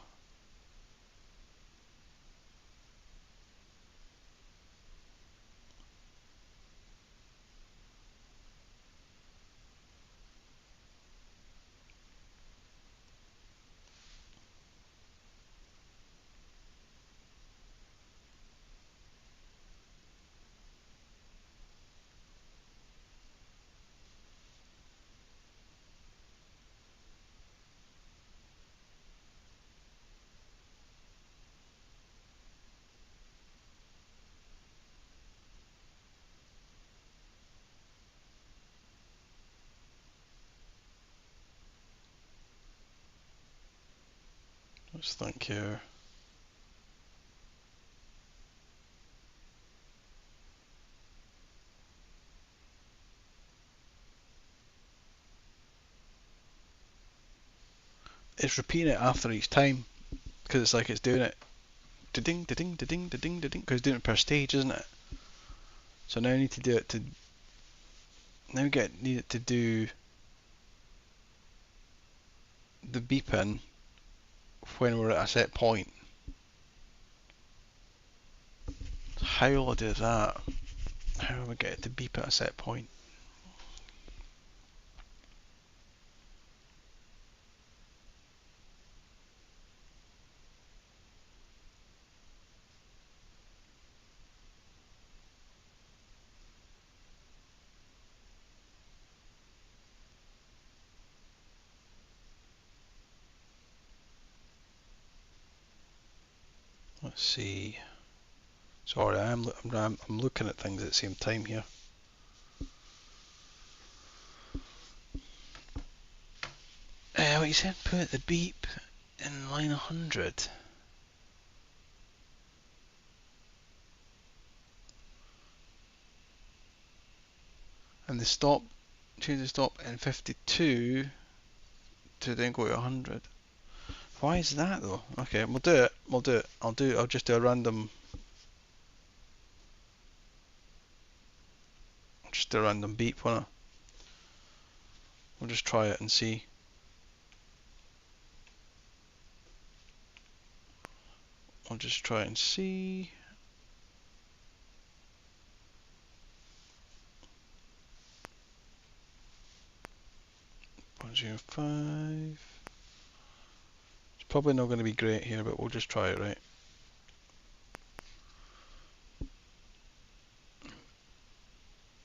[SPEAKER 1] Let's think here. It's repeating it after each time because it's like it's doing it da-ding, da-ding, da-ding, da-ding, da-ding, because it's doing it per stage, isn't it? So now I need to do it to... Now need it to do the beeping when we're at a set point. How will I do that? How will I get it to beep at a set point? Let's see. Sorry, I'm looking at things at the same time here. What you said, put the beep in line 100. And the stop, change the stop in 52 to then go to 100. Why is that though? Okay, we'll do it. We'll do it. I'll just do a random. Just a random beep, won't I? We'll just try it and see. I'll just try and see. 0.05. It's probably not going to be great here, but we'll just try it, right?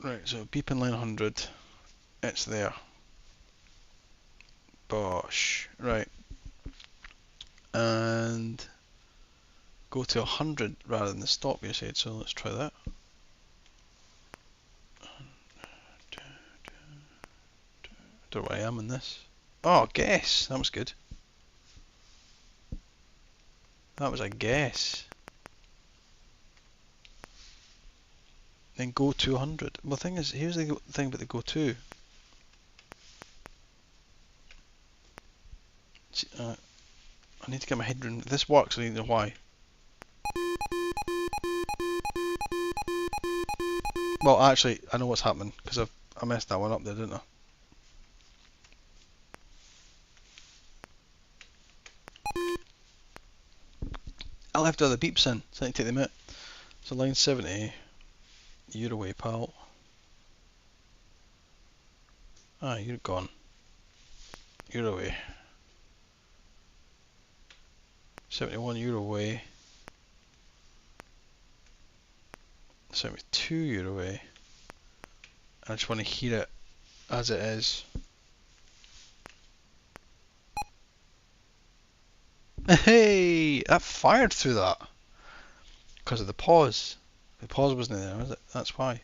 [SPEAKER 1] Right, so beep in line 100. It's there. Bosh. Right. And go to 100 rather than the stop, you said, so let's try that. Don't know where I am in this. Oh, guess. That was good. That was a guess. Then go to 100. Well, the thing is, here's the thing about the go to. I need to get my head around. If this works, I need to know why. Well, actually, I know what's happening because I messed that one up there, didn't I? I left all the beeps in, so I need to take them out. So line 70, you're away, pal. Ah, you're gone. You're away. 71, you're away. 72, you're away. I just want to hear it as it is. Hey, that fired through that because of the pause. The pause wasn't there, was it? That's why.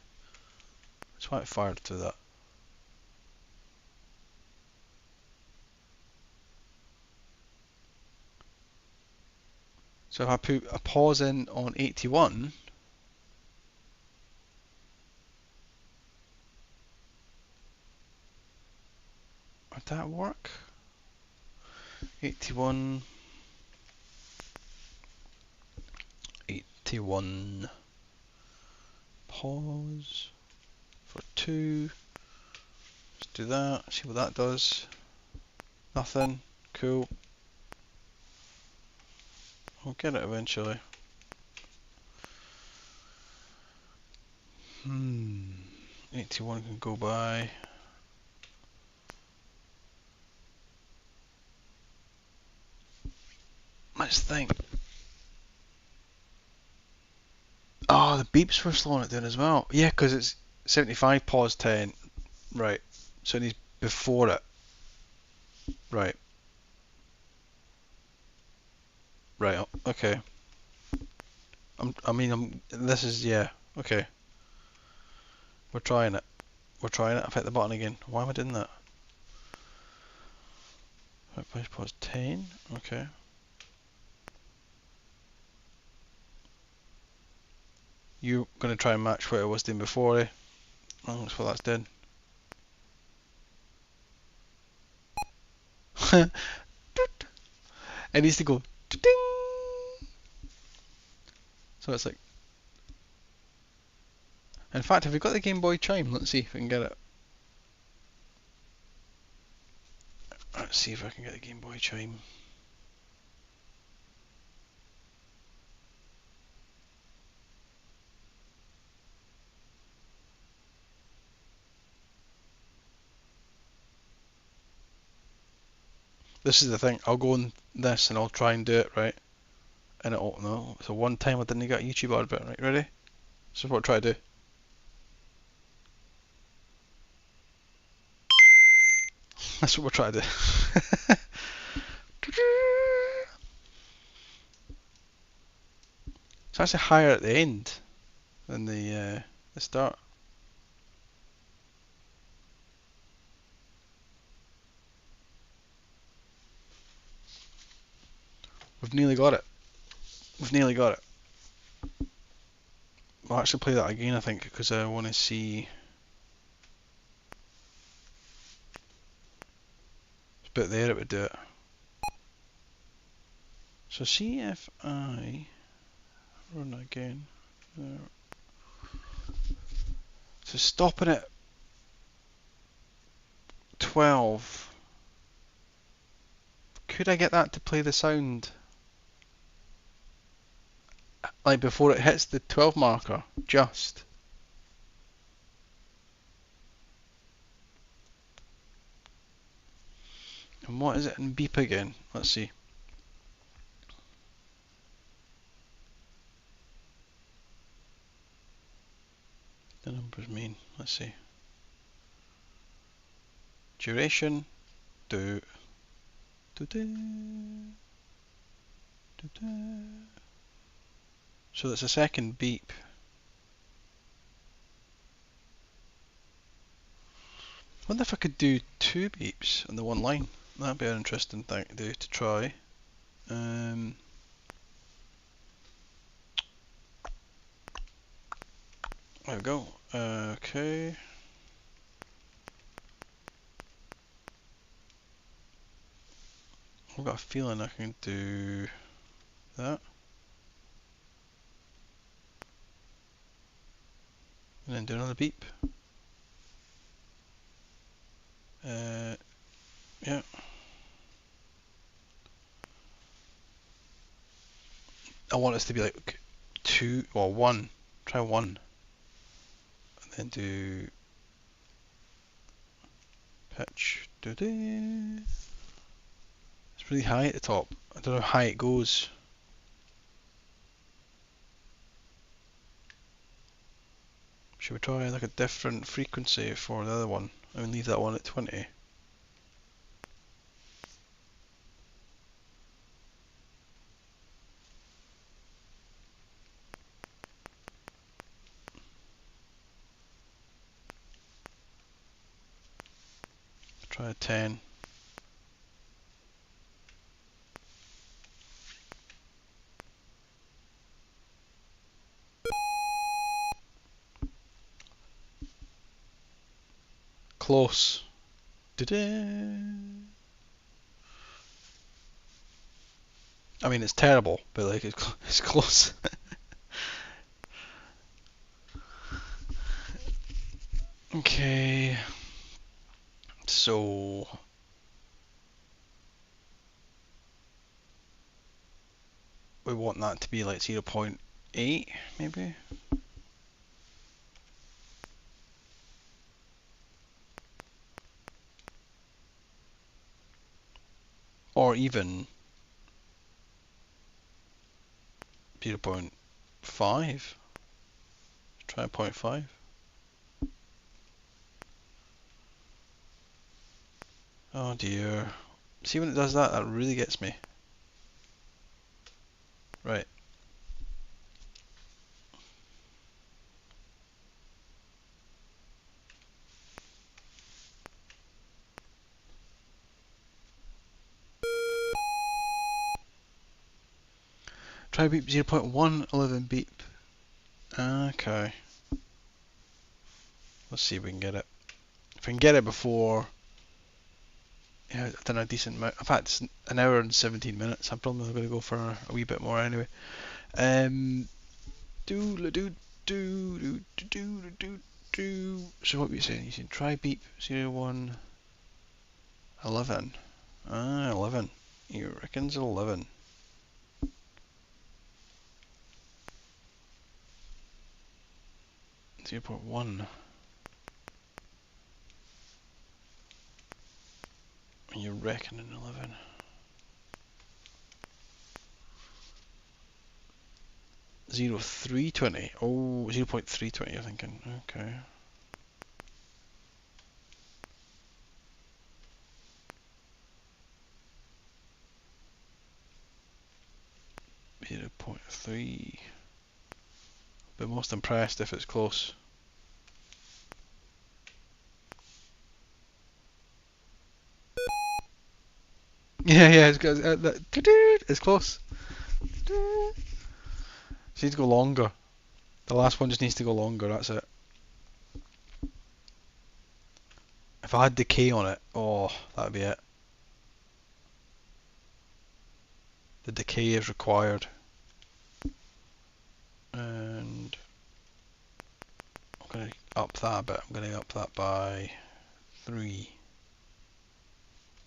[SPEAKER 1] That's why it fired through that. So if I put a pause in on 81, would that work? 81, 81, pause for 2. Let's do that, see what that does. Nothing, cool. We'll get it eventually. 81 can go by. Let's think. Oh, the beeps were slowing it down as well. Yeah, because it's 75 pause 10. Right. So it needs before it. Right. Right. Okay. This is, yeah. Okay. We're trying it. We're trying it. I've hit the button again. Why am I doing that? Right, pause 10. Okay. You're going to try and match what it was doing before, eh? Oh, that's what that's done. It needs to go ding. So it's like. In fact, have we got the Game Boy chime? Let's see if we can get it. Let's see if I can get the Game Boy chime. This is the thing. I'll go on this and I'll try and do it right. And it'll no. So one time I didn't get a YouTube out of it. Right, ready? So what I'll try to do. That's what we're trying to do. It's actually higher at the end than the start. We've nearly got it. We've nearly got it. I'll actually play that again, I think, because I want to see. It's about there it would do it. So see if I run again. There. So stopping at 12. Could I get that to play the sound? Like before it hits the 12 marker, just. And what is it in beep again? Let's see. The numbers mean. Let's see. Duration. Do. Do do. Do do. So that's a second beep. I wonder if I could do 2 beeps on the one line. That'd be an interesting thing to do to try. There we go. Okay. I've got a feeling I can do that. And then do another beep. Yeah. I want this to be like 2 or 1. Try 1. And then do pitch. Do-do. It's really high at the top. I don't know how high it goes. Should we try like a different frequency for the other one? I mean, leave that one at 20. Try a 10. Close. Da-da. I mean, it's terrible, but like it's close. Okay. So we want that to be like 0.8 maybe. Or even 0.5. Try 0.5. Oh dear. See, when it does that, that really gets me. Right. Try beep 0.111 beep. Okay. Let's see if we can get it. If we can get it before, yeah, I've done a decent amount. In fact, it's an hour and 17 minutes. I'm probably going to go for a wee bit more anyway. Do do do do do do do. So what were you saying? You said try beep 0111. Ah, 11. You reckon's 11. 0.1. You reckon in 11. 0.320. Oh, 0.320 you're thinking. Okay. .3. Be most impressed if it's close. Yeah, it's close. Just needs to go longer. The last one just needs to go longer, that's it. If I had decay on it, oh, that'd be it. The decay is required. And I'm going to up that a bit. I'm going to up that by 3.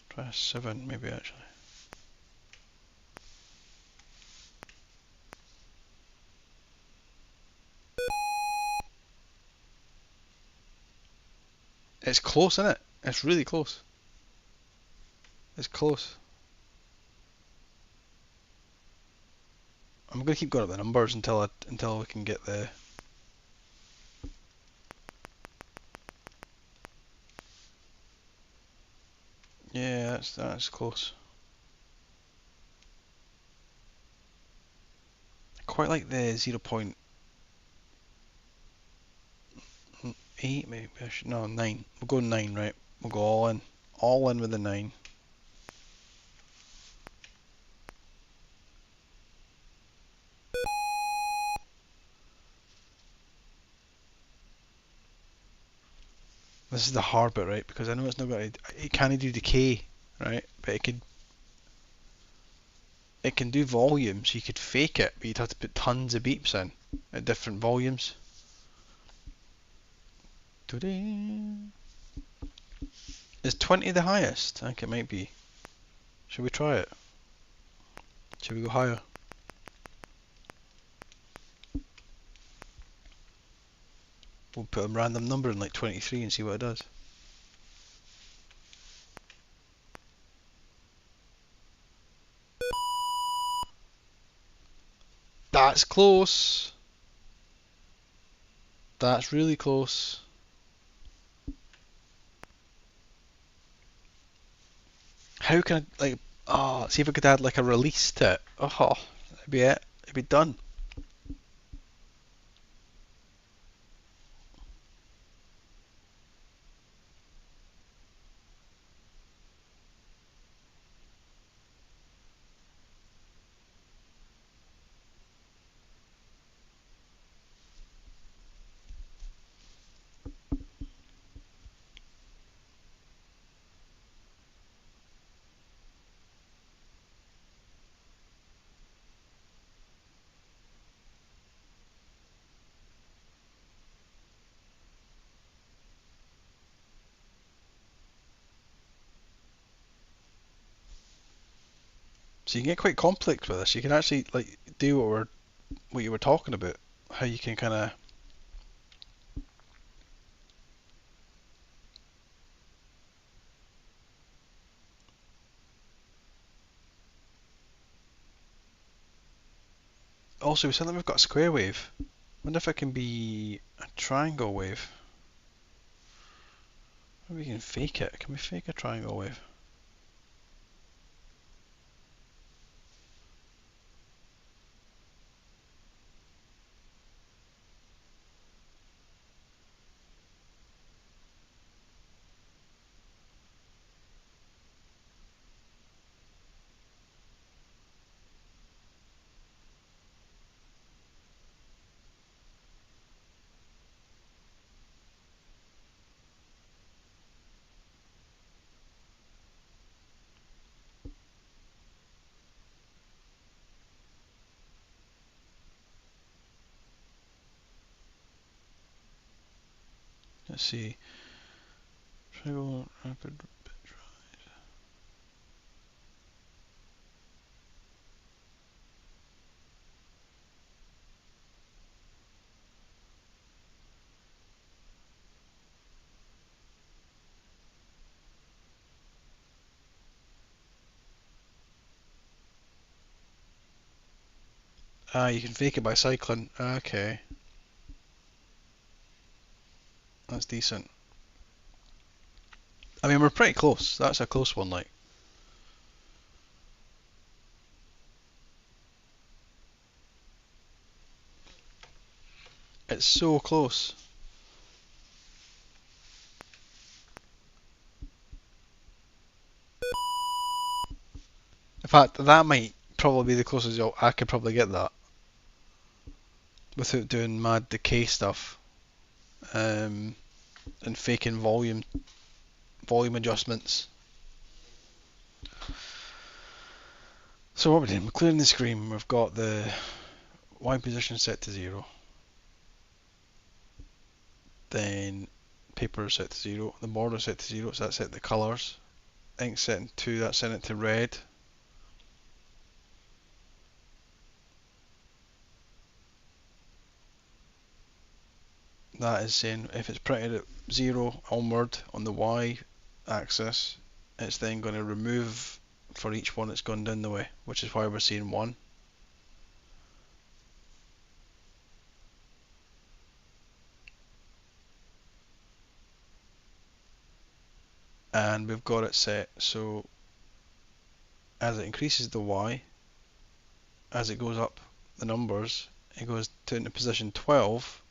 [SPEAKER 1] Try 7 maybe actually. It's close, isn't it? It's really close. It's close. I'm going to keep going up the numbers until we can get the. Yeah, that's close. I quite like the 0.8 maybe. No, 9. We'll go 9, right? We'll go all in. All in with the 9. This is the hard bit, right? Because I know it's not going to. It can't do decay, right? But it can do volume, so you could fake it, but you'd have to put tons of beeps in at different volumes. Is 20 the highest? I think it might be. Should we try it? Should we go higher? We'll put a random number in like 23 and see what it does. That's close. That's really close. How can I, like, oh, see if I could add like a release to it. Oh, that'd be it. It'd be done. So you can get quite complex with this. You can actually like do what you were talking about. How you can kind of also we said that we've got a square wave. Wonder if it can be a triangle wave. Maybe we can fake it. Can we fake a triangle wave? Let's see. Triangle rapid bit rise. Ah, you can fake it by cycling. Okay, that's decent. I mean, we're pretty close. That's a close one, like. It's so close. In fact, that might probably be the closest I could probably get that without doing mad decay stuff and faking volume adjustments. So what we're doing, we're clearing the screen. We've got the Y position set to 0. Then paper is set to 0. The border is set to 0, so that's set the colours. Ink set in 2, that's set it to red. That is saying if it's printed at 0 onward on the Y axis, it's then going to remove for each one it's gone down the way, which is why we're seeing 1. And we've got it set so as it increases the Y, as it goes up the numbers, it goes to into position 12.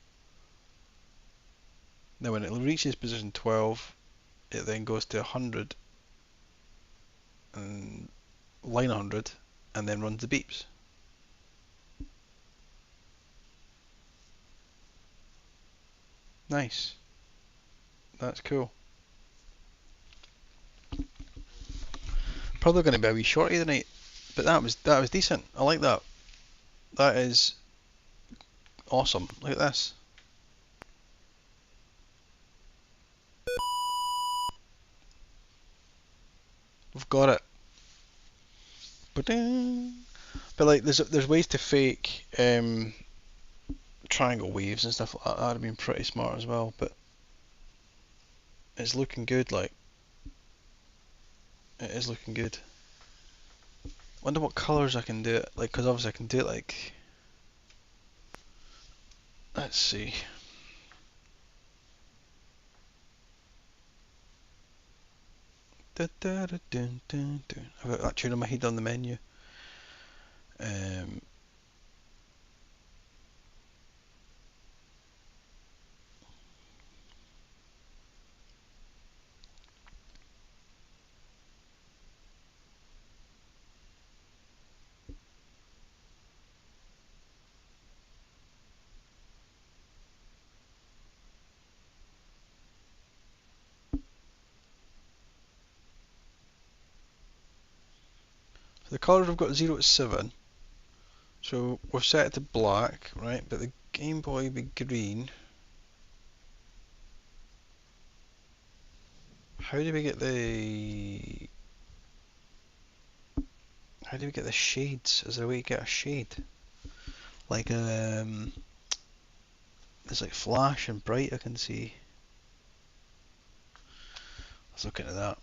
[SPEAKER 1] Now when it reaches position 12, it then goes to 100 and line 100 and then runs the beeps. Nice. That's cool. Probably going to be a wee shorty tonight, but that was decent. I like that. That is awesome. Look at this. We've got it. But like, there's ways to fake triangle waves and stuff like that. That'd have been pretty smart as well. But it's looking good. Like, it is looking good. Wonder what colours I can do it. Like, because obviously I can do it like. Let's see. I've got that tune in my head on the menu. Um, so the colours we've got 0 to 7. So we've set it to black, right? But the Game Boy would be green. How do we get the How do we get the shades? Is there a way to get a shade? Like it's like flash and bright I can see. Let's look into that.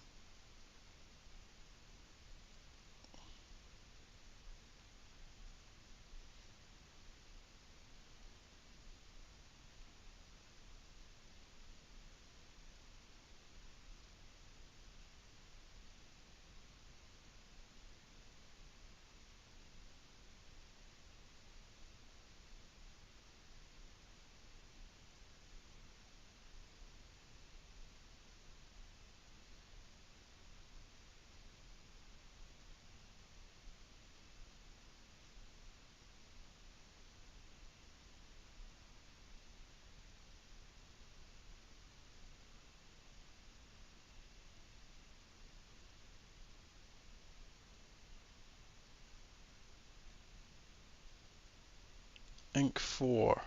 [SPEAKER 1] Ink 4.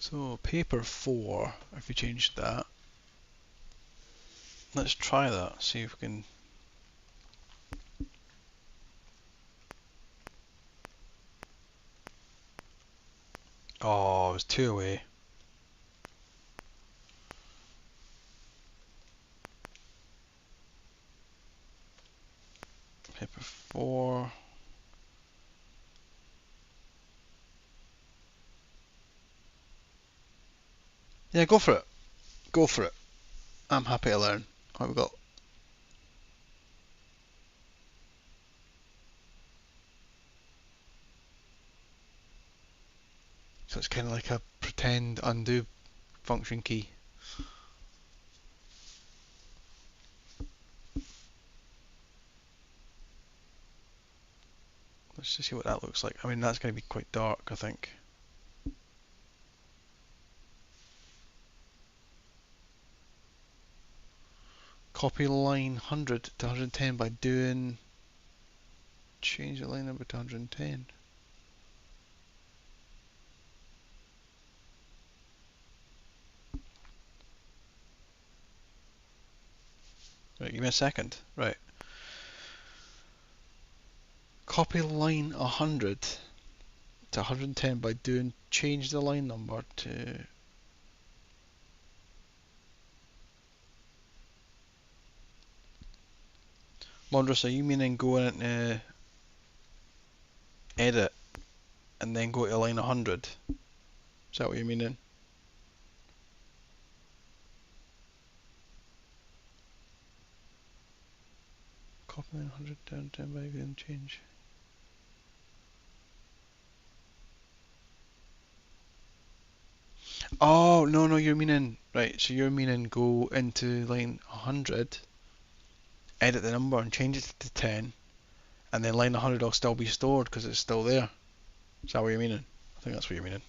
[SPEAKER 1] So paper 4, if we change that. Let's try that, see if we can. Oh, it was 2 away. Paper 4. Yeah, go for it. Go for it. I'm happy to learn. What have we got? So it's kind of like a pretend undo function key. Let's just see what that looks like. I mean, that's going to be quite dark, I think. Copy line 100 to 110 by doing. Change the line number to 110. Right, give me a second. Right. Copy line 100 to 110 by doing. Change the line number to. Mondros, are you meaning going into edit and then go to line 100? Is that what you're meaning? Copy line 100 down 10 by doing change. Oh, no, you're meaning. Right, so you're meaning go into line 100, edit the number and change it to 10, and then line 100 will still be stored because it's still there. Is that what you're meaning? I think that's what you're meaning.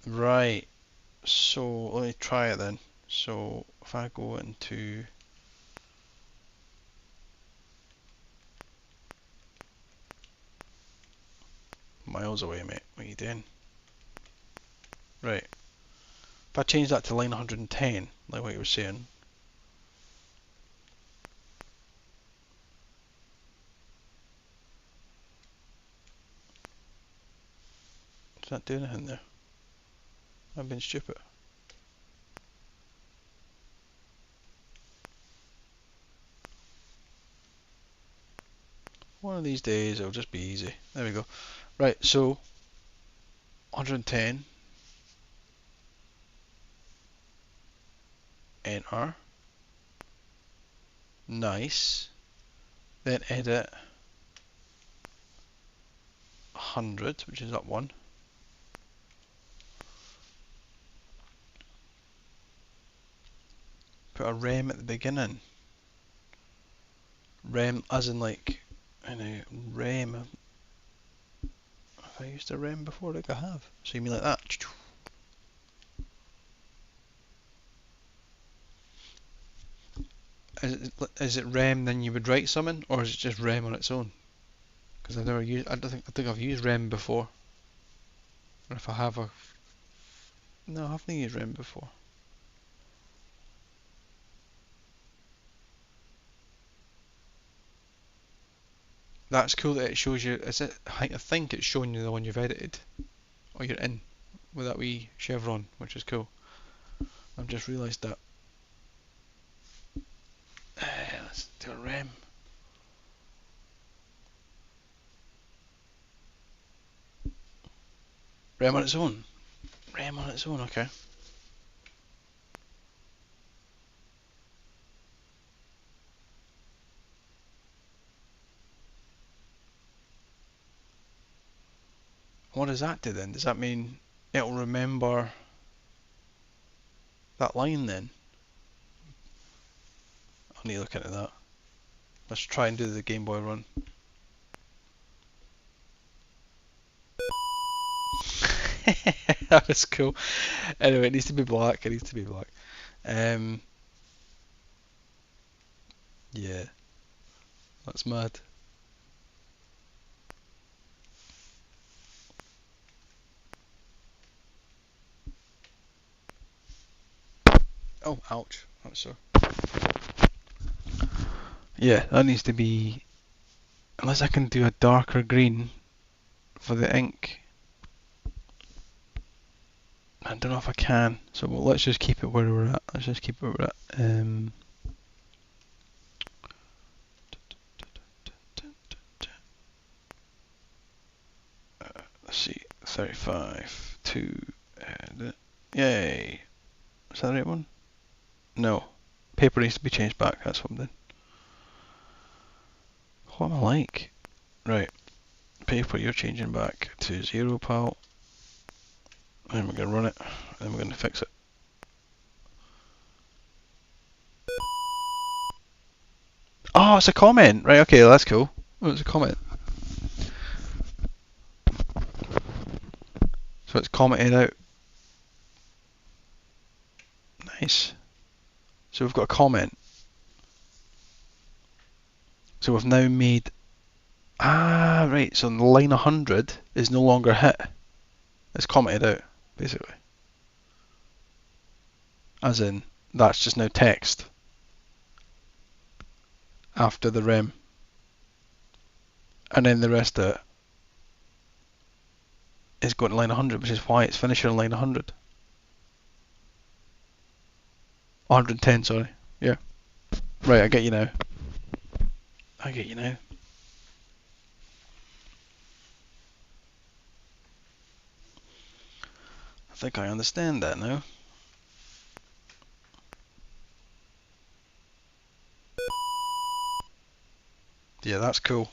[SPEAKER 1] Right, so let me try it then. So if I go into. Miles away, mate. What are you doing? Right. If I change that to line 110, like what you were saying. Does that do anything there? I've been stupid. One of these days it'll just be easy. There we go. Right, so 110, enter, nice, then edit 100, which is up one, put a rem at the beginning, rem as in like, I know, rem, have I used a rem before? I think I have, so you mean like that? Is it rem then you would write something, or is it just rem on its own? Because I've never used, I think I've used rem before. Or if I have no, I haven't used rem before. That's cool that it shows you. Is it? I think it's showing you the one you've edited, or you're in, with that wee chevron, which is cool. I've just realised that. Let's do a rem. Rem on its own. Rem on its own. Okay. What does that do then? Does that mean it'll remember that line then? I'll need to look into that. Let's try and do the Game Boy run. That was cool. Anyway, it needs to be black. It needs to be black. Yeah, that's mad. Oh, ouch. That's so. Yeah, that needs to be. Unless I can do a darker green for the ink. I don't know if I can. So let's just keep it where we're at. Let's just keep it where we're at. Let's see. 35 to. Yay. Is that the right one? No. Paper needs to be changed back. That's what I'm doing. What am I like? Right. Paper, you're changing back to 0, pal. And we're going to run it. And we're going to fix it. Oh, it's a comment. Right, okay, that's cool. Oh, it's a comment. So it's commented out. Nice. So we've got a comment. So we've now made... Ah, right. So line 100 is no longer hit. It's commented out, basically. As in, that's just now text. After the rem. And then the rest of it is going to line 100, which is why it's finishing on line 100. 110, sorry. Yeah. Right, I get you now. I get you now. I think I understand that now. Yeah, that's cool.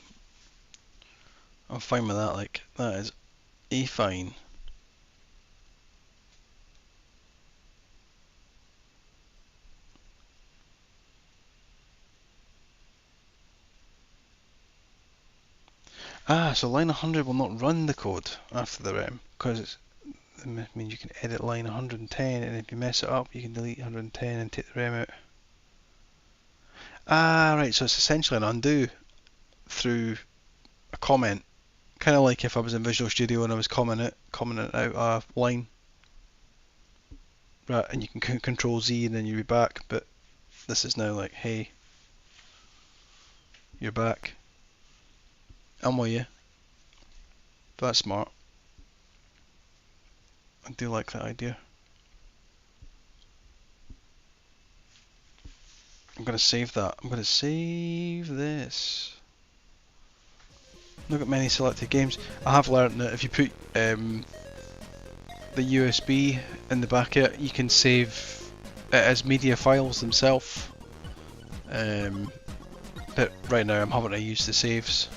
[SPEAKER 1] I'm fine with that, like, that is fine. Ah, so line 100 will not run the code after the rem, because it means you can edit line 110, and if you mess it up, you can delete 110 and take the rem out. Ah, right, so it's essentially an undo through a comment. Kind of like if I was in Visual Studio and I was commenting out a line. Right, and you can Control Z and then you'll be back, but this is now like, hey, you're back. I'm with you. That's smart. I do like that idea. I'm going to save that. I'm going to save this. Look at many selected games. I have learned that if you put the USB in the back of it, you can save it as media files themselves. But right now I'm having to use the saves.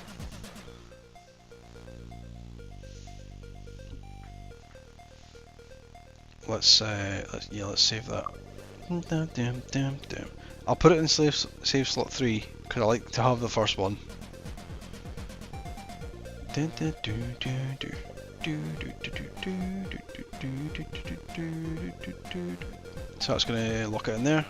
[SPEAKER 1] Let's save that. I'll put it in save slot 3 because I like to have the first one. So that's going to lock it in there.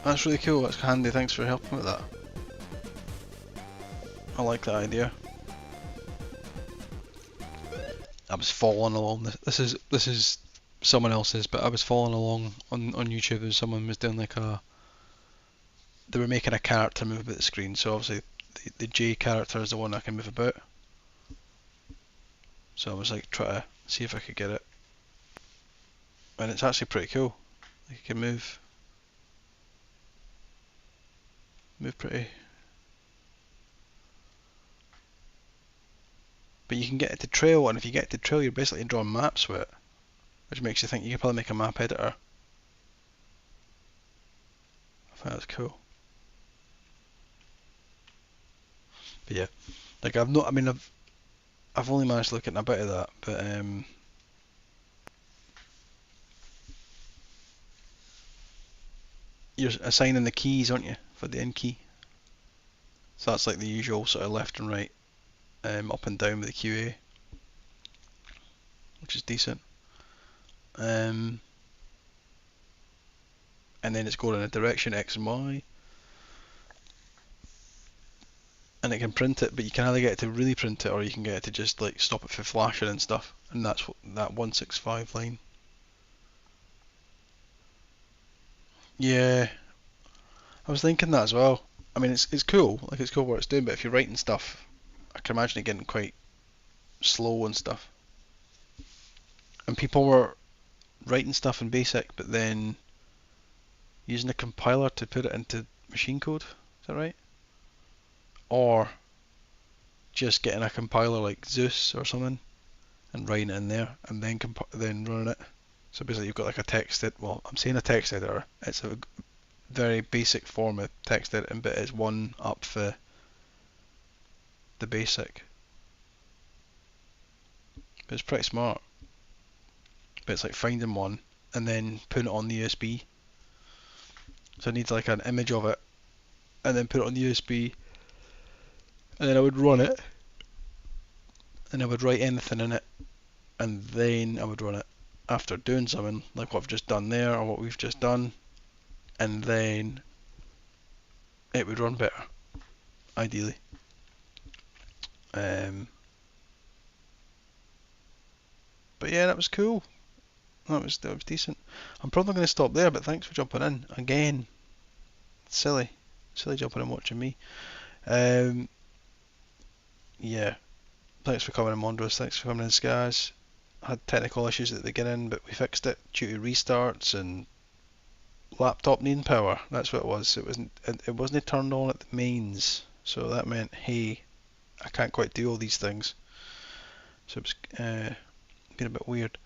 [SPEAKER 1] That's really cool, that's handy, thanks for helping with that. I like that idea. I was following along, this is someone else's, but I was following along on YouTube and someone was doing like they were making a character move about the screen, so obviously the J character is the one I can move about. So I was like trying to see if I could get it. And it's actually pretty cool. Like you can move pretty. But you can get it to trail, and if you get it to trail, you're basically drawing maps with it, which makes you think you could probably make a map editor. I think that's cool. But yeah, like I've not. I mean, I've only managed to look at a bit of that, but you're assigning the keys, aren't you, for the in key? So that's like the usual sort of left and right, up and down with the QA, which is decent. And then it's going in a direction X and Y, and it can print it, but you can either get it to really print it, or you can get it to just like stop it from flashing and stuff. And that's what that 165 line. Yeah, I was thinking that as well. I mean, it's cool, like it's cool what it's doing, but if you're writing stuff, I can imagine it getting quite slow and stuff. And people were writing stuff in BASIC, but then using a compiler to put it into machine code. Is that right? Or just getting a compiler like Zeus or something and writing it in there and then running it. So basically, you've got like a text editor. Well, I'm saying a text editor. It's a very basic form of text editing, but it's one up for the basic. But it's pretty smart. But it's like finding one and then putting it on the USB. So I need like an image of it and then put it on the USB, and then I would run it and I would write anything in it, and then I would run it after doing something like what I've just done there or what we've just done, and then it would run better, ideally. But yeah, that was cool. That was decent. I'm probably going to stop there, but thanks for jumping in again. Silly jumping and watching me. Yeah, thanks for coming in, Mondros. Thanks for coming in, Scars. I had technical issues at the beginning, but we fixed it due to restarts and laptop needing power. That's what it was. It wasn't turned on at the mains, so that meant, hey, I can't quite do all these things. So it was been a bit weird.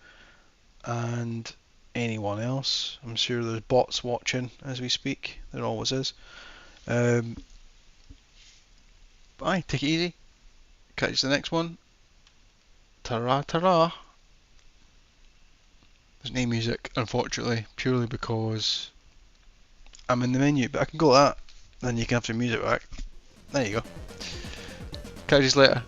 [SPEAKER 1] And anyone else, I'm sure there's bots watching as we speak. There always is. Bye. Take it easy. Catch you the next one. Ta-ra, ta-ra. There's no music, unfortunately, purely because I'm in the menu, but I can go like that. Then you can have the music back. There you go. Catch you later.